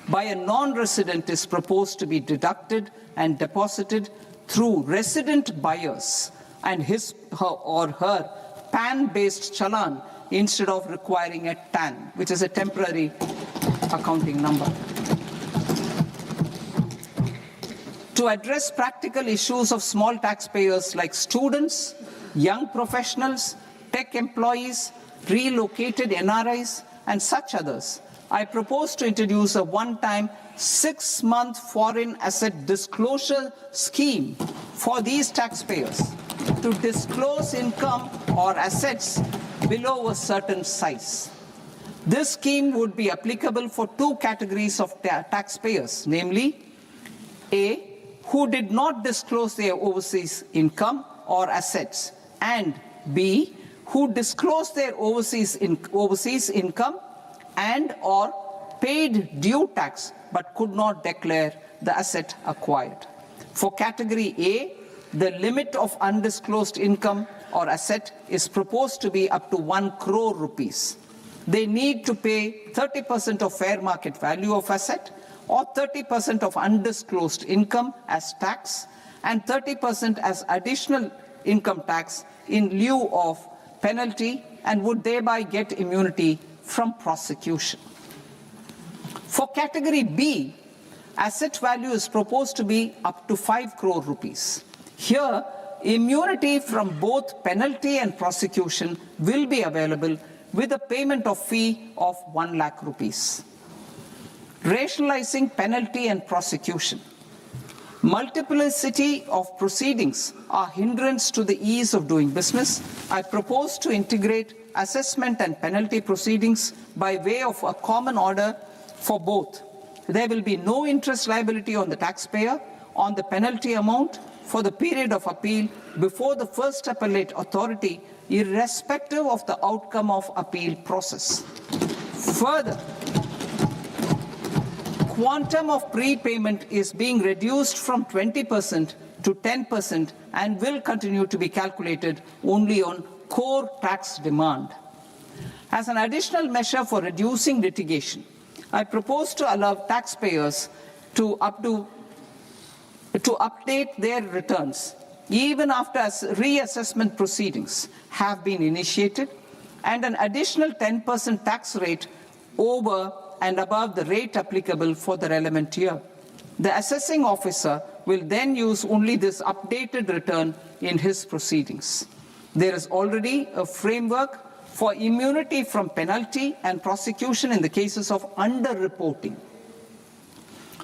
by a non-resident is proposed to be deducted and deposited through resident buyers and his or her PAN-based challan instead of requiring a TAN, which is a temporary accounting number. To address practical issues of small taxpayers like students, young professionals, tech employees, relocated NRIs, and such others, I propose to introduce a one-time 6-month foreign asset disclosure scheme for these taxpayers to disclose income or assets below a certain size. This scheme would be applicable for two categories of taxpayers, namely A, who did not disclose their overseas income or assets, and B, who disclosed their overseas income and or paid due tax but could not declare the asset acquired. For category A, the limit of undisclosed income or asset is proposed to be up to 1 crore rupees. They need to pay 30% of fair market value of asset or 30% of undisclosed income as tax and 30% as additional income tax in lieu of penalty, and would thereby get immunity from prosecution. For category B, asset value is proposed to be up to 5 crore rupees. Here, immunity from both penalty and prosecution will be available with a payment of fee of 1 lakh rupees. Rationalizing penalty and prosecution. Multiplicity of proceedings are hindrance to the ease of doing business. I propose to integrate assessment and penalty proceedings by way of a common order for both. There will be no interest liability on the taxpayer on the penalty amount for the period of appeal before the first appellate authority, irrespective of the outcome of appeal process. Further, quantum of prepayment is being reduced from 20% to 10% and will continue to be calculated only on core tax demand. As an additional measure for reducing litigation, I propose to allow taxpayers to update their returns even after reassessment proceedings have been initiated, and an additional 10% tax rate over and above the rate applicable for the relevant year. The assessing officer will then use only this updated return in his proceedings. There is already a framework for immunity from penalty and prosecution in the cases of underreporting.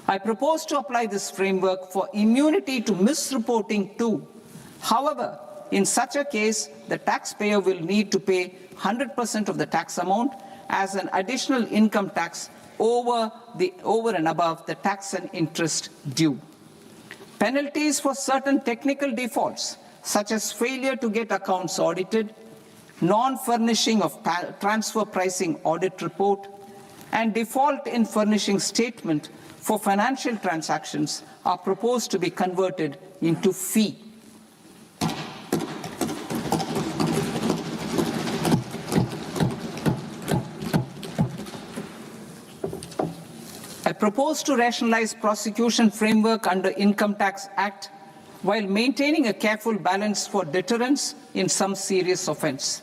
I propose to apply this framework for immunity to misreporting too. However, in such a case, the taxpayer will need to pay 100% of the tax amount as an additional income tax over and above the tax and interest due. Penalties for certain technical defaults, such as failure to get accounts audited, non-furnishing of transfer pricing audit report, and default in furnishing statement for financial transactions are proposed to be converted into fee. I propose to rationalize prosecution framework under Income Tax Act while maintaining a careful balance for deterrence in some serious offence.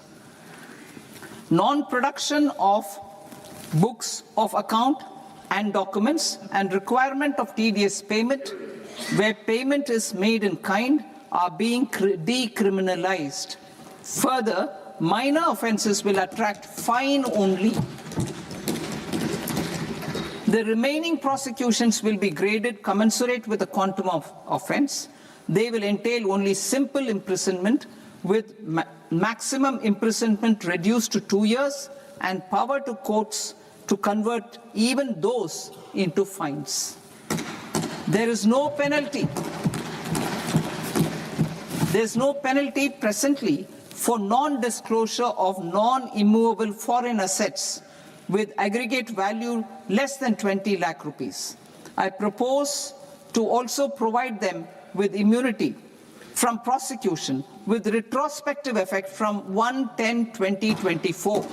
Non-production of books of account and documents and requirement of TDS payment where payment is made in kind are being decriminalized. Further, minor offences will attract fine only. The remaining prosecutions will be graded commensurate with the quantum of offence. They will entail only simple imprisonment with maximum imprisonment reduced to 2 years and power to courts to convert even those into fines. There is no penalty. There is no penalty presently for non-disclosure of non-immovable foreign assets with aggregate value less than 20 lakh rupees. I propose to also provide them with immunity from prosecution with retrospective effect from 1/10/2024.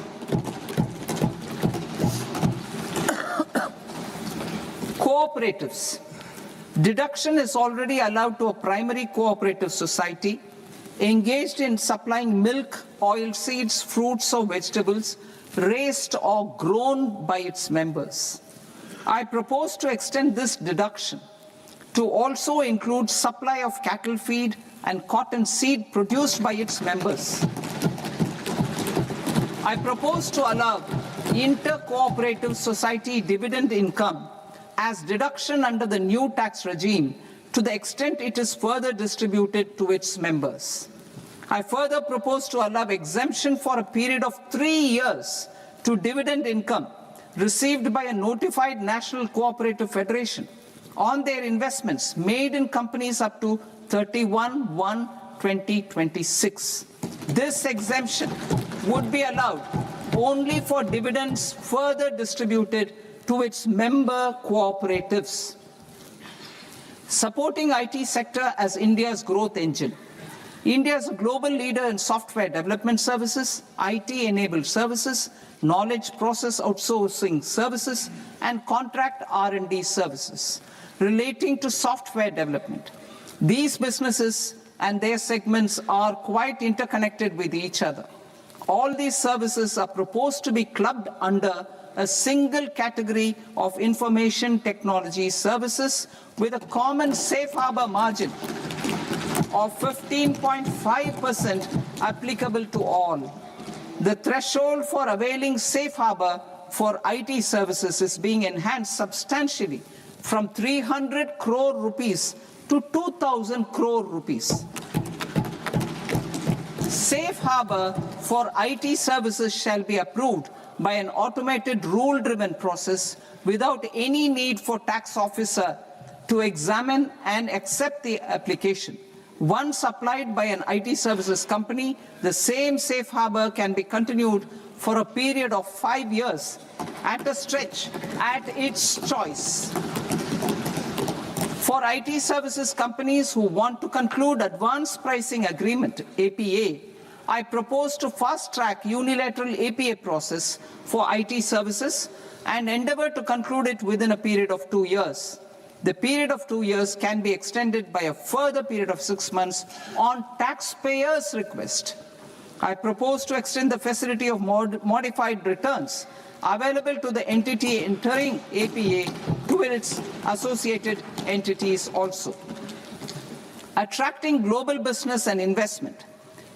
Cooperatives. Deduction is already allowed to a primary cooperative society engaged in supplying milk, oilseeds, fruits or vegetables raised or grown by its members. I propose to extend this deduction to also include supply of cattle feed and cotton seed produced by its members. I propose to allow inter-cooperative society dividend income as deduction under the new tax regime to the extent it is further distributed to its members. I further propose to allow exemption for a period of 3 years to dividend income received by a notified national cooperative federation on their investments made in companies up to 31/1/2026. This exemption would be allowed only for dividends further distributed to its member cooperatives. Supporting IT sector as India's growth engine. India is a global leader in software development services, IT-enabled services, knowledge process outsourcing services, and contract R&D services relating to software development. These businesses and their segments are quite interconnected with each other. All these services are proposed to be clubbed under a single category of information technology services with a common safe harbor margin of 15.5% applicable to all. The threshold for availing safe harbor for IT services is being enhanced substantially from 300 crore rupees to 2,000 crore rupees. Safe harbor for IT services shall be approved by an automated rule-driven process without any need for tax officer to examine and accept the application. Once applied by an IT services company, the same safe harbor can be continued for a period of 5 years at a stretch at its choice. For IT services companies who want to conclude advanced pricing agreement, APA, I propose to fast-track unilateral APA process for IT services and endeavor to conclude it within a period of 2 years. The period of 2 years can be extended by a further period of 6 months on taxpayers' request. I propose to extend the facility of modified returns available to the entity entering APA to its associated entities also. Attracting global business and investment.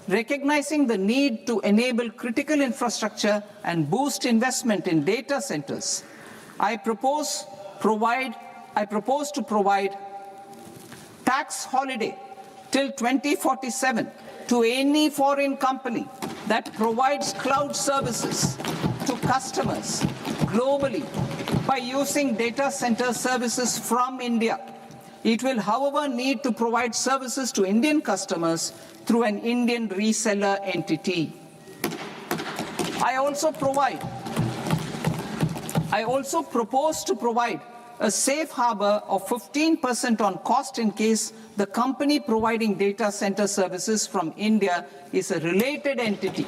Recognizing the need to enable critical infrastructure and boost investment in data centers, I propose to provide tax holiday till 2047 to any foreign company that provides cloud services to customers globally by using data center services from India. It will, however, need to provide services to Indian customers through an Indian reseller entity. I also propose to provide a safe harbor of 15% on cost in case the company providing data center services from India is a related entity.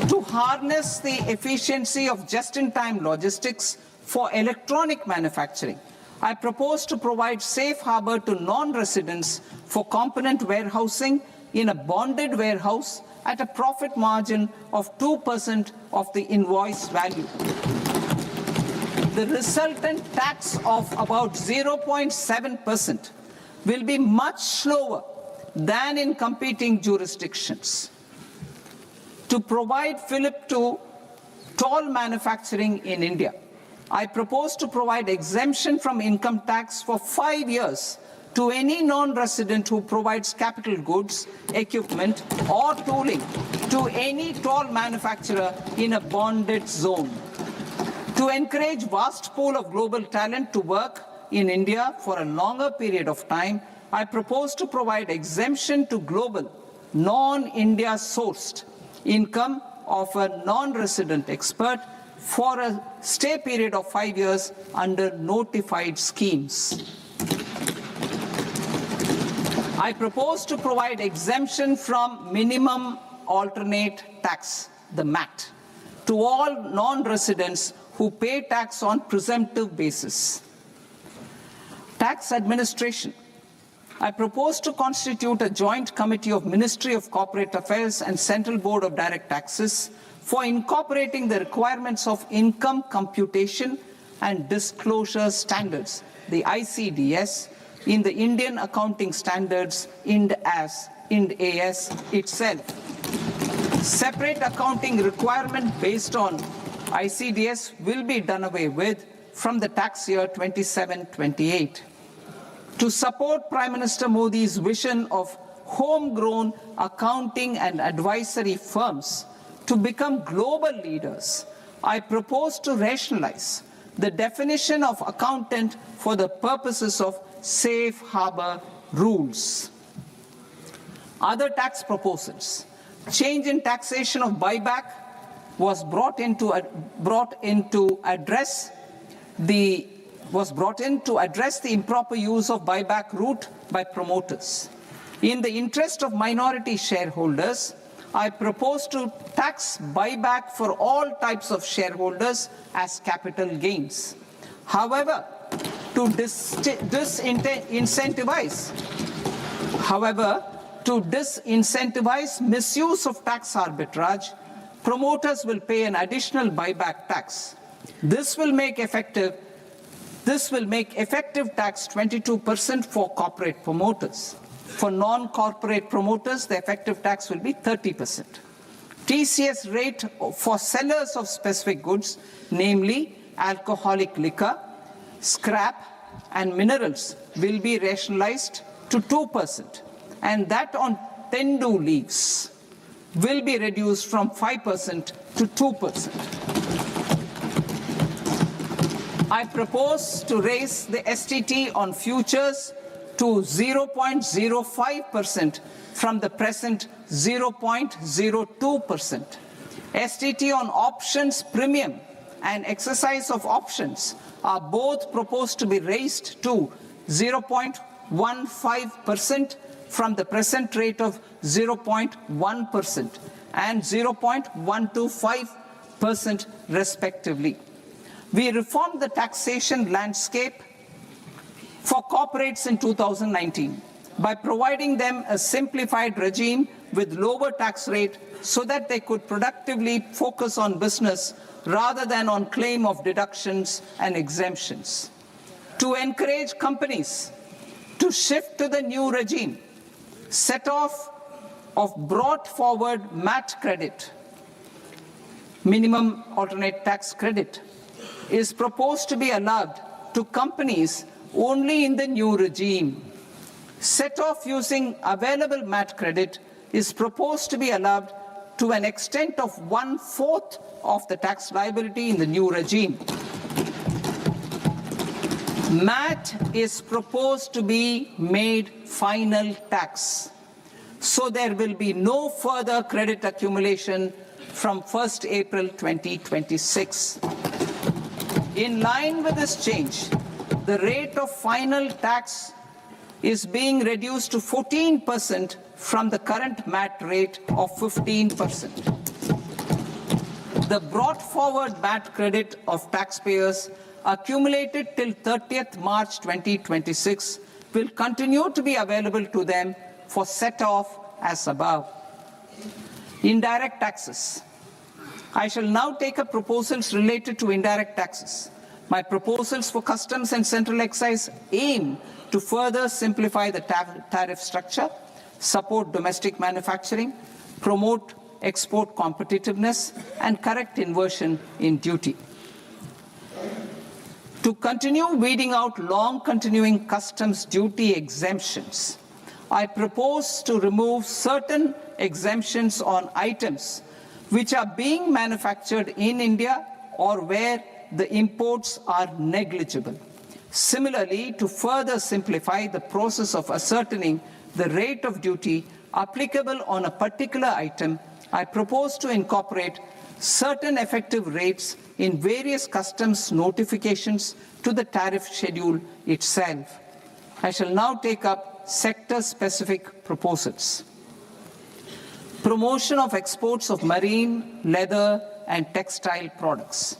To harness the efficiency of just-in-time logistics for electronic manufacturing, I propose to provide safe harbor to non-residents for component warehousing in a bonded warehouse at a profit margin of 2% of the invoice value. The resultant tax of about 0.7% will be much lower than in competing jurisdictions. To provide fillip to toll manufacturing in India, I propose to provide exemption from income tax for 5 years to any non-resident who provides capital goods, equipment, or tooling to any toll manufacturer in a bonded zone. To encourage vast pool of global talent to work in India for a longer period of time, I propose to provide exemption to global, non-India sourced income of a non-resident expert for a stay period of 5 years under notified schemes. I propose to provide exemption from minimum alternate tax, the MAT, to all non-residents who pay tax on presumptive basis. Tax administration. I propose to constitute a joint committee of Ministry of Corporate Affairs and Central Board of Direct Taxes for incorporating the requirements of income computation and disclosure standards, the ICDS, in the Indian Accounting Standards, Ind AS itself. Separate accounting requirement based on ICDS will be done away with from the tax year 27-28. To support Prime Minister Modi's vision of homegrown accounting and advisory firms to become global leaders, I propose to rationalize the definition of accountant for the purposes of safe harbor rules. Other tax proposals. Change in taxation of buyback was brought in to address the improper use of buyback route by promoters. In the interest of minority shareholders, I propose to tax buyback for all types of shareholders as capital gains. However, to disincentivize misuse of tax arbitrage, promoters will pay an additional buyback tax. This will make effective tax 22% for corporate promoters. For non-corporate promoters, the effective tax will be 30%. TCS rate for sellers of specific goods, namely alcoholic liquor, scrap, and minerals, will be rationalized to 2%, and that on tendu leaves will be reduced from 5% to 2%. I propose to raise the STT on futures to 0.05% from the present 0.02%. STT on options premium and exercise of options are both proposed to be raised to 0.15% from the present rate of 0.1% and 0.125% respectively. We reformed the taxation landscape for corporates in 2019 by providing them a simplified regime with lower tax rate so that they could productively focus on business rather than on claim of deductions and exemptions. To encourage companies to shift to the new regime, set off of brought forward MAT credit, minimum alternate tax credit, is proposed to be allowed to companies only in the new regime. Set off using available MAT credit is proposed to be allowed to an extent of 1/4 of the tax liability in the new regime. MAT is proposed to be made final tax, so there will be no further credit accumulation from 1st April 2026. In line with this change, the rate of final tax is being reduced to 14% from the current MAT rate of 15%. The brought forward MAT credit of taxpayers accumulated till 30th March 2026 will continue to be available to them for set-off as above. Indirect taxes. I shall now take up proposals related to indirect taxes. My proposals for customs and central excise aim to further simplify the tariff structure, support domestic manufacturing, promote export competitiveness, and correct inversion in duty. To continue weeding out long continuing customs duty exemptions, I propose to remove certain exemptions on items which are being manufactured in India or where the imports are negligible. Similarly, to further simplify the process of ascertaining the rate of duty applicable on a particular item, I propose to incorporate certain effective rates in various customs notifications to the tariff schedule itself. I shall now take up sector-specific proposals. Promotion of exports of marine, leather, and textile products.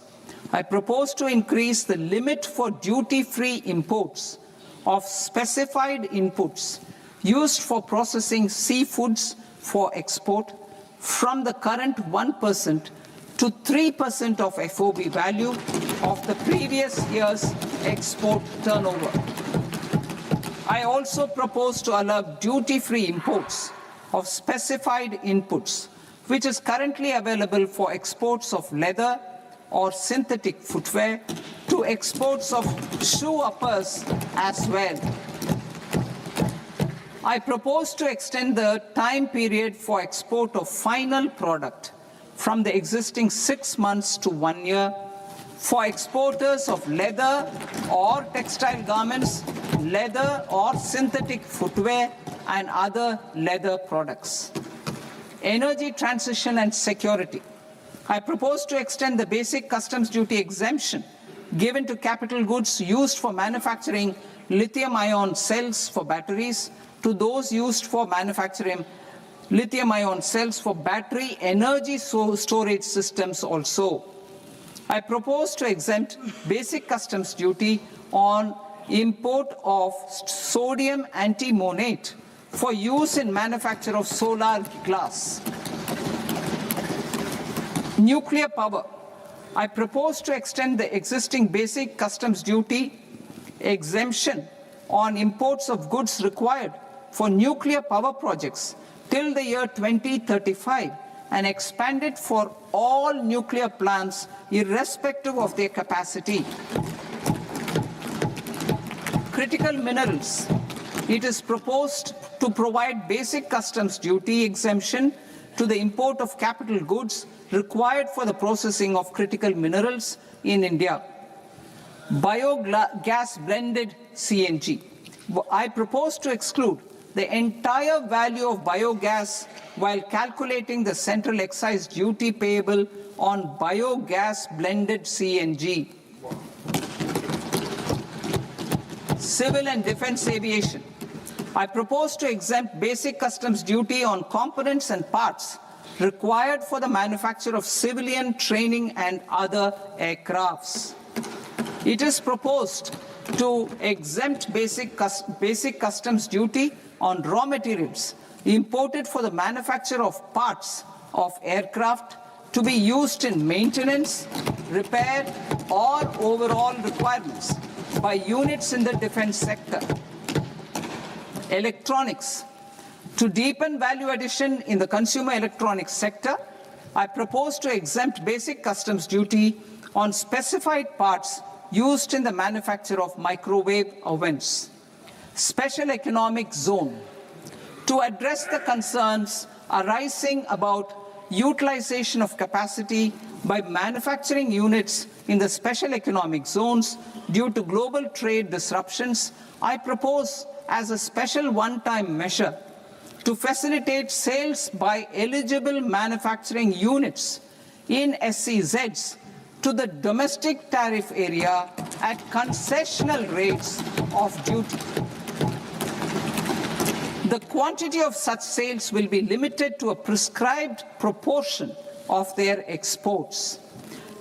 I propose to increase the limit for duty-free imports of specified inputs used for processing seafoods for export from the current 1% to 3% of FOB value of the previous year's export turnover. I also propose to allow duty-free imports of specified inputs, which is currently available for exports of leather or synthetic footwear, to exports of shoe uppers as well. I propose to extend the time period for export of final product from the existing 6 months to 1 year for exporters of leather or textile garments, leather or synthetic footwear, and other leather products. Energy transition and security. I propose to extend the basic customs duty exemption given to capital goods used for manufacturing lithium-ion cells for batteries to those used for manufacturing lithium-ion cells for battery energy storage systems also. I propose to exempt basic customs duty on import of sodium antimonate for use in manufacture of solar glass. Nuclear power. I propose to extend the existing basic customs duty exemption on imports of goods required for nuclear power projects till the year 2035 and expand it for all nuclear plants irrespective of their capacity. Critical minerals. It is proposed to provide basic customs duty exemption to the import of capital goods required for the processing of critical minerals in India. Biogas blended CNG. I propose to exclude the entire value of biogas while calculating the central excise duty payable on biogas blended CNG. Civil and defense aviation. I propose to exempt basic customs duty on components and parts required for the manufacture of civilian training and other aircrafts. It is proposed to exempt basic customs duty on raw materials imported for the manufacture of parts of aircraft to be used in maintenance, repair, or overall requirements by units in the defense sector. Electronics. To deepen value addition in the consumer electronics sector, I propose to exempt basic customs duty on specified parts used in the manufacture of microwave ovens. Special economic zone. To address the concerns arising about utilization of capacity by manufacturing units in the special economic zones due to global trade disruptions, I propose as a special one-time measure to facilitate sales by eligible manufacturing units in SEZs to the domestic tariff area at concessional rates of duty. The quantity of such sales will be limited to a prescribed proportion of their exports.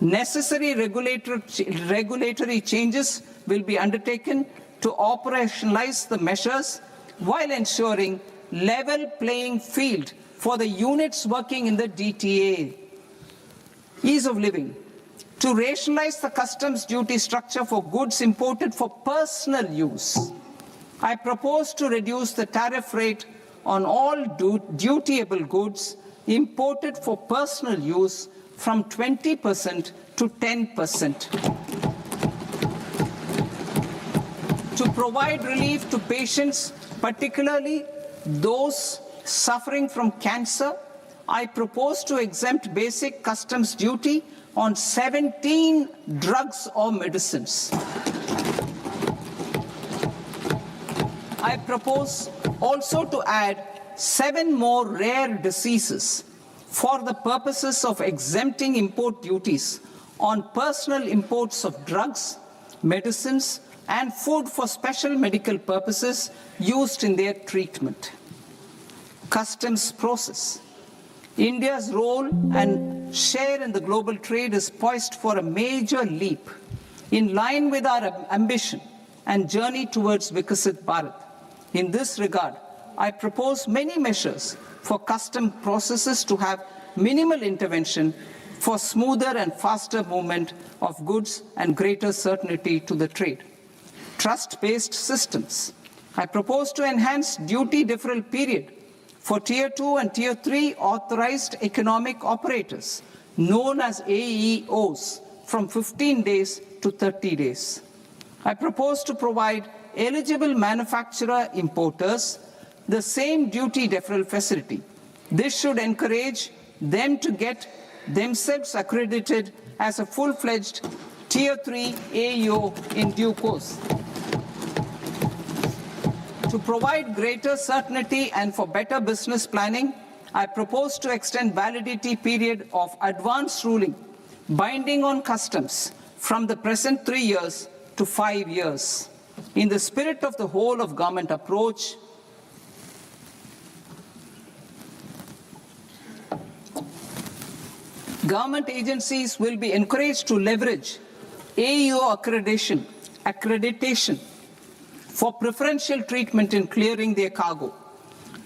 Necessary regulatory changes will be undertaken to operationalize the measures while ensuring level playing field for the units working in the DTA. Ease of living. To rationalize the customs duty structure for goods imported for personal use, I propose to reduce the tariff rate on all dutiable goods imported for personal use from 20% to 10%. To provide relief to patients, particularly those suffering from cancer, I propose to exempt basic customs duty on 17 drugs or medicines. I propose also to add 7 more rare diseases for the purposes of exempting import duties on personal imports of drugs, medicines, and food for special medical purposes used in their treatment. Customs process. India's role and share in the global trade is poised for a major leap in line with our ambition and journey towards Vikasit Bharat. In this regard, I propose many measures for custom processes to have minimal intervention for smoother and faster movement of goods and greater certainty to the trade. Trust-based systems. I propose to enhance duty deferral period for Tier 2 and Tier 3 authorized economic operators, known as AEOs, from 15 days to 30 days. I propose to provide eligible manufacturer importers the same duty deferral facility. This should encourage them to get themselves accredited as a full-fledged Tier 3 AEO in due course. To provide greater certainty and for better business planning, I propose to extend validity period of advance ruling binding on customs from the present 3 years to 5 years. In the spirit of the whole of government approach, government agencies will be encouraged to leverage AEO accreditation for preferential treatment in clearing their cargo.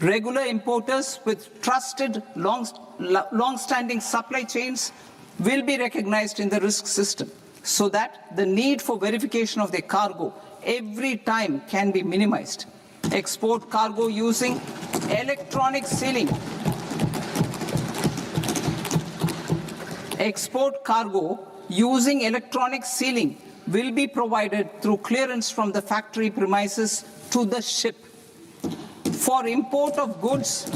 Regular importers with trusted long-standing supply chains will be recognized in the risk system so that the need for verification of their cargo every time can be minimized. Export cargo using electronic sealing. Export cargo using electronic sealing will be provided through clearance from the factory premises to the ship. For import of goods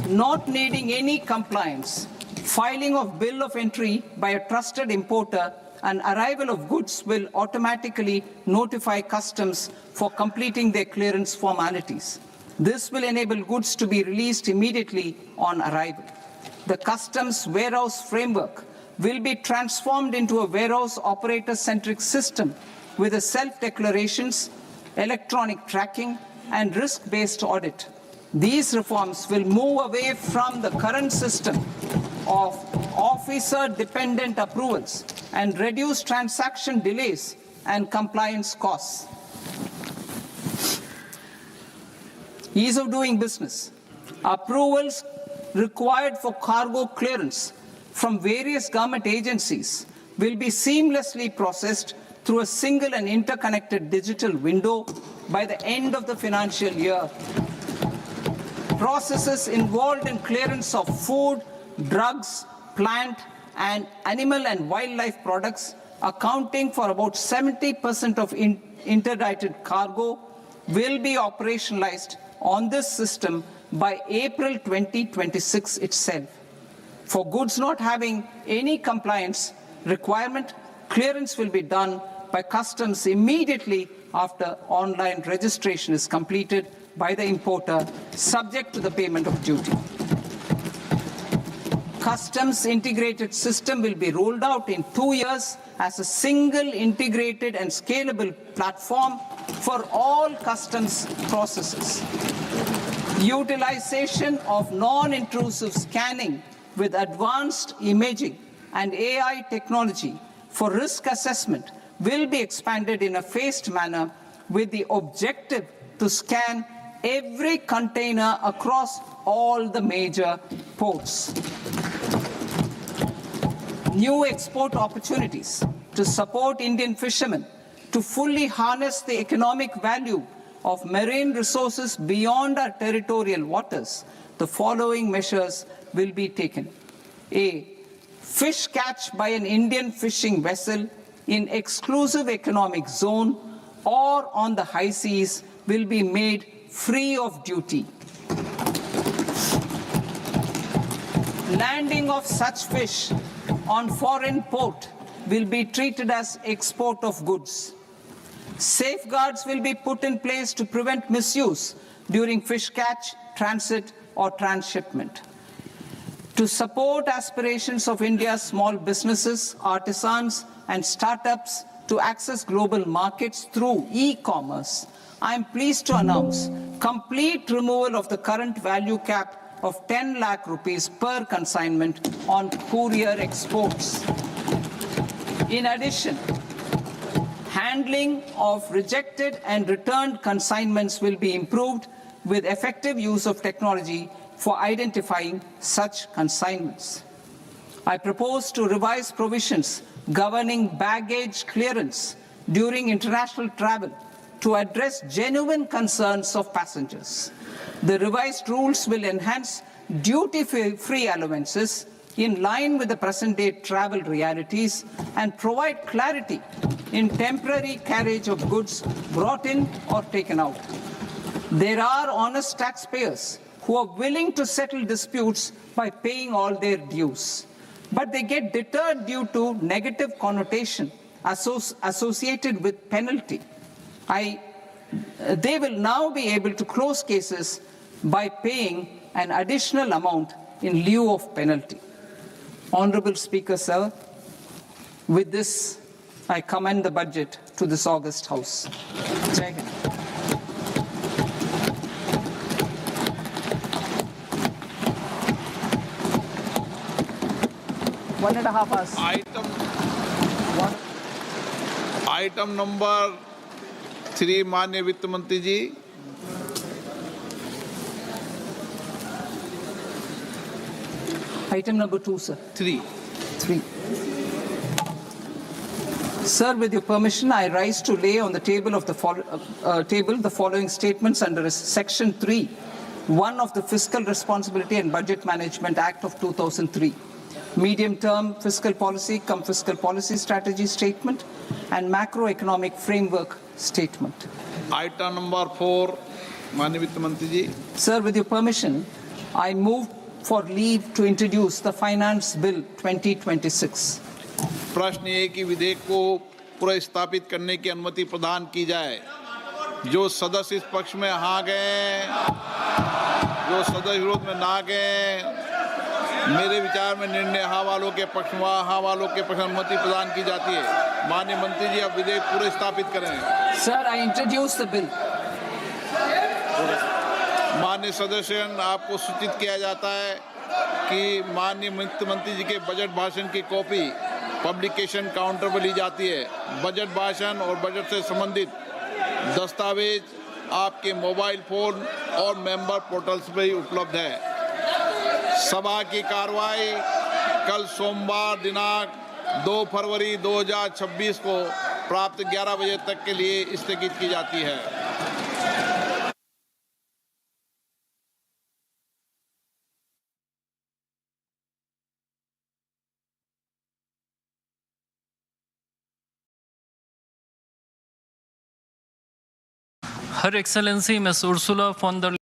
not needing any compliance, filing of bill of entry by a trusted importer and arrival of goods will automatically notify customs for completing their clearance formalities. This will enable goods to be released immediately on arrival. The customs warehouse framework will be transformed into a warehouse operator-centric system with a self-declarations, electronic tracking, and risk-based audit. These reforms will move away from the current system of officer-dependent approvals and reduce transaction delays and compliance costs. Ease of doing business. Approvals required for cargo clearance from various government agencies will be seamlessly processed through a single and interconnected digital window by the end of the financial year. Processes involved in clearance of food, drugs, plant and animal and wildlife products, accounting for about 70% of interdicted cargo, will be operationalized on this system by April 2026 itself. For goods not having any compliance requirement, clearance will be done by customs immediately after online registration is completed by the importer, subject to the payment of duty. Customs integrated system will be rolled out in 2 years as a single integrated and scalable platform for all customs processes. Utilization of non-intrusive scanning with advanced imaging and AI technology for risk assessment will be expanded in a phased manner with the objective to scan every container across all the major ports. New export opportunities to support Indian fishermen to fully harness the economic value of marine resources beyond our territorial waters. The following measures will be taken. A. Fish catch by an Indian fishing vessel in exclusive economic zone or on the high seas will be made free of duty. Landing of such fish on foreign port will be treated as export of goods. Safeguards will be put in place to prevent misuse during fish catch, transit or transshipment. To support aspirations of India's small businesses, artisans and startups to access global markets through e-commerce, I am pleased to announce complete removal of the current value cap of 10 lakh rupees per consignment on courier exports. In addition, handling of rejected and returned consignments will be improved with effective use of technology for identifying such consignments. I propose to revise provisions governing baggage clearance during international travel to address genuine concerns of passengers. The revised rules will enhance duty-free allowances in line with the present-day travel realities and provide clarity in temporary carriage of goods brought in or taken out. There are honest taxpayers who are willing to settle disputes by paying all their dues, but they get deterred due to negative connotation associated with penalty. They will now be able to close cases by paying an additional amount in lieu of penalty. Honorable Speaker, sir, with this, I commend the budget to this august House. Jai Hind. One and a half hours. Item number 3 माननीय वित्त मंत्री जी. Item number 2, sir. 3. Sir, with your permission, I rise to lay on the table of the following statements under Section 3, 1 of the Fiscal Responsibility and Budget Management Act of 2003. Medium-term fiscal policy, fiscal policy strategy statement, and macroeconomic framework statement. Item number 4, माननीय वित्त मंत्री जी. Sir, with your permission, I move for leave to introduce the Finance Bill 2026. प्रश्न ये कि विधेयक को पुनर्स्थापित करने की अनुमति प्रदान की जाए. जो सदस्य इस पक्ष में हाँ गए, जो सदस्य विरोध में ना गए, मेरे विचार में निर्णय हाँ वालों के पक्ष में हाँ वालों के पक्ष में अनुमति प्रदान की जाती है. माननीय मंत्री जी, अब विधेयक पूरे स्थापित करें. Sir, I introduce the bill. माननीय सदस्य, आपको सूचित किया जाता है कि माननीय वित्त मंत्री जी के बजट भाषण की कॉपी पब्लिकेशन काउंटर पर ली जाती है. बजट भाषण और बजट से संबंधित दस्तावेज आपके मोबाइल फोन और मेंबर पोर्टल्स पर ही उपलब्ध है। सभा की कार्रवाई कल सोमवार दिनांक 2 फरवरी 2026 को प्राप्त 11 बजे तक के लिए स्थगित की जाती है। Her Excellency Ms. Ursula von der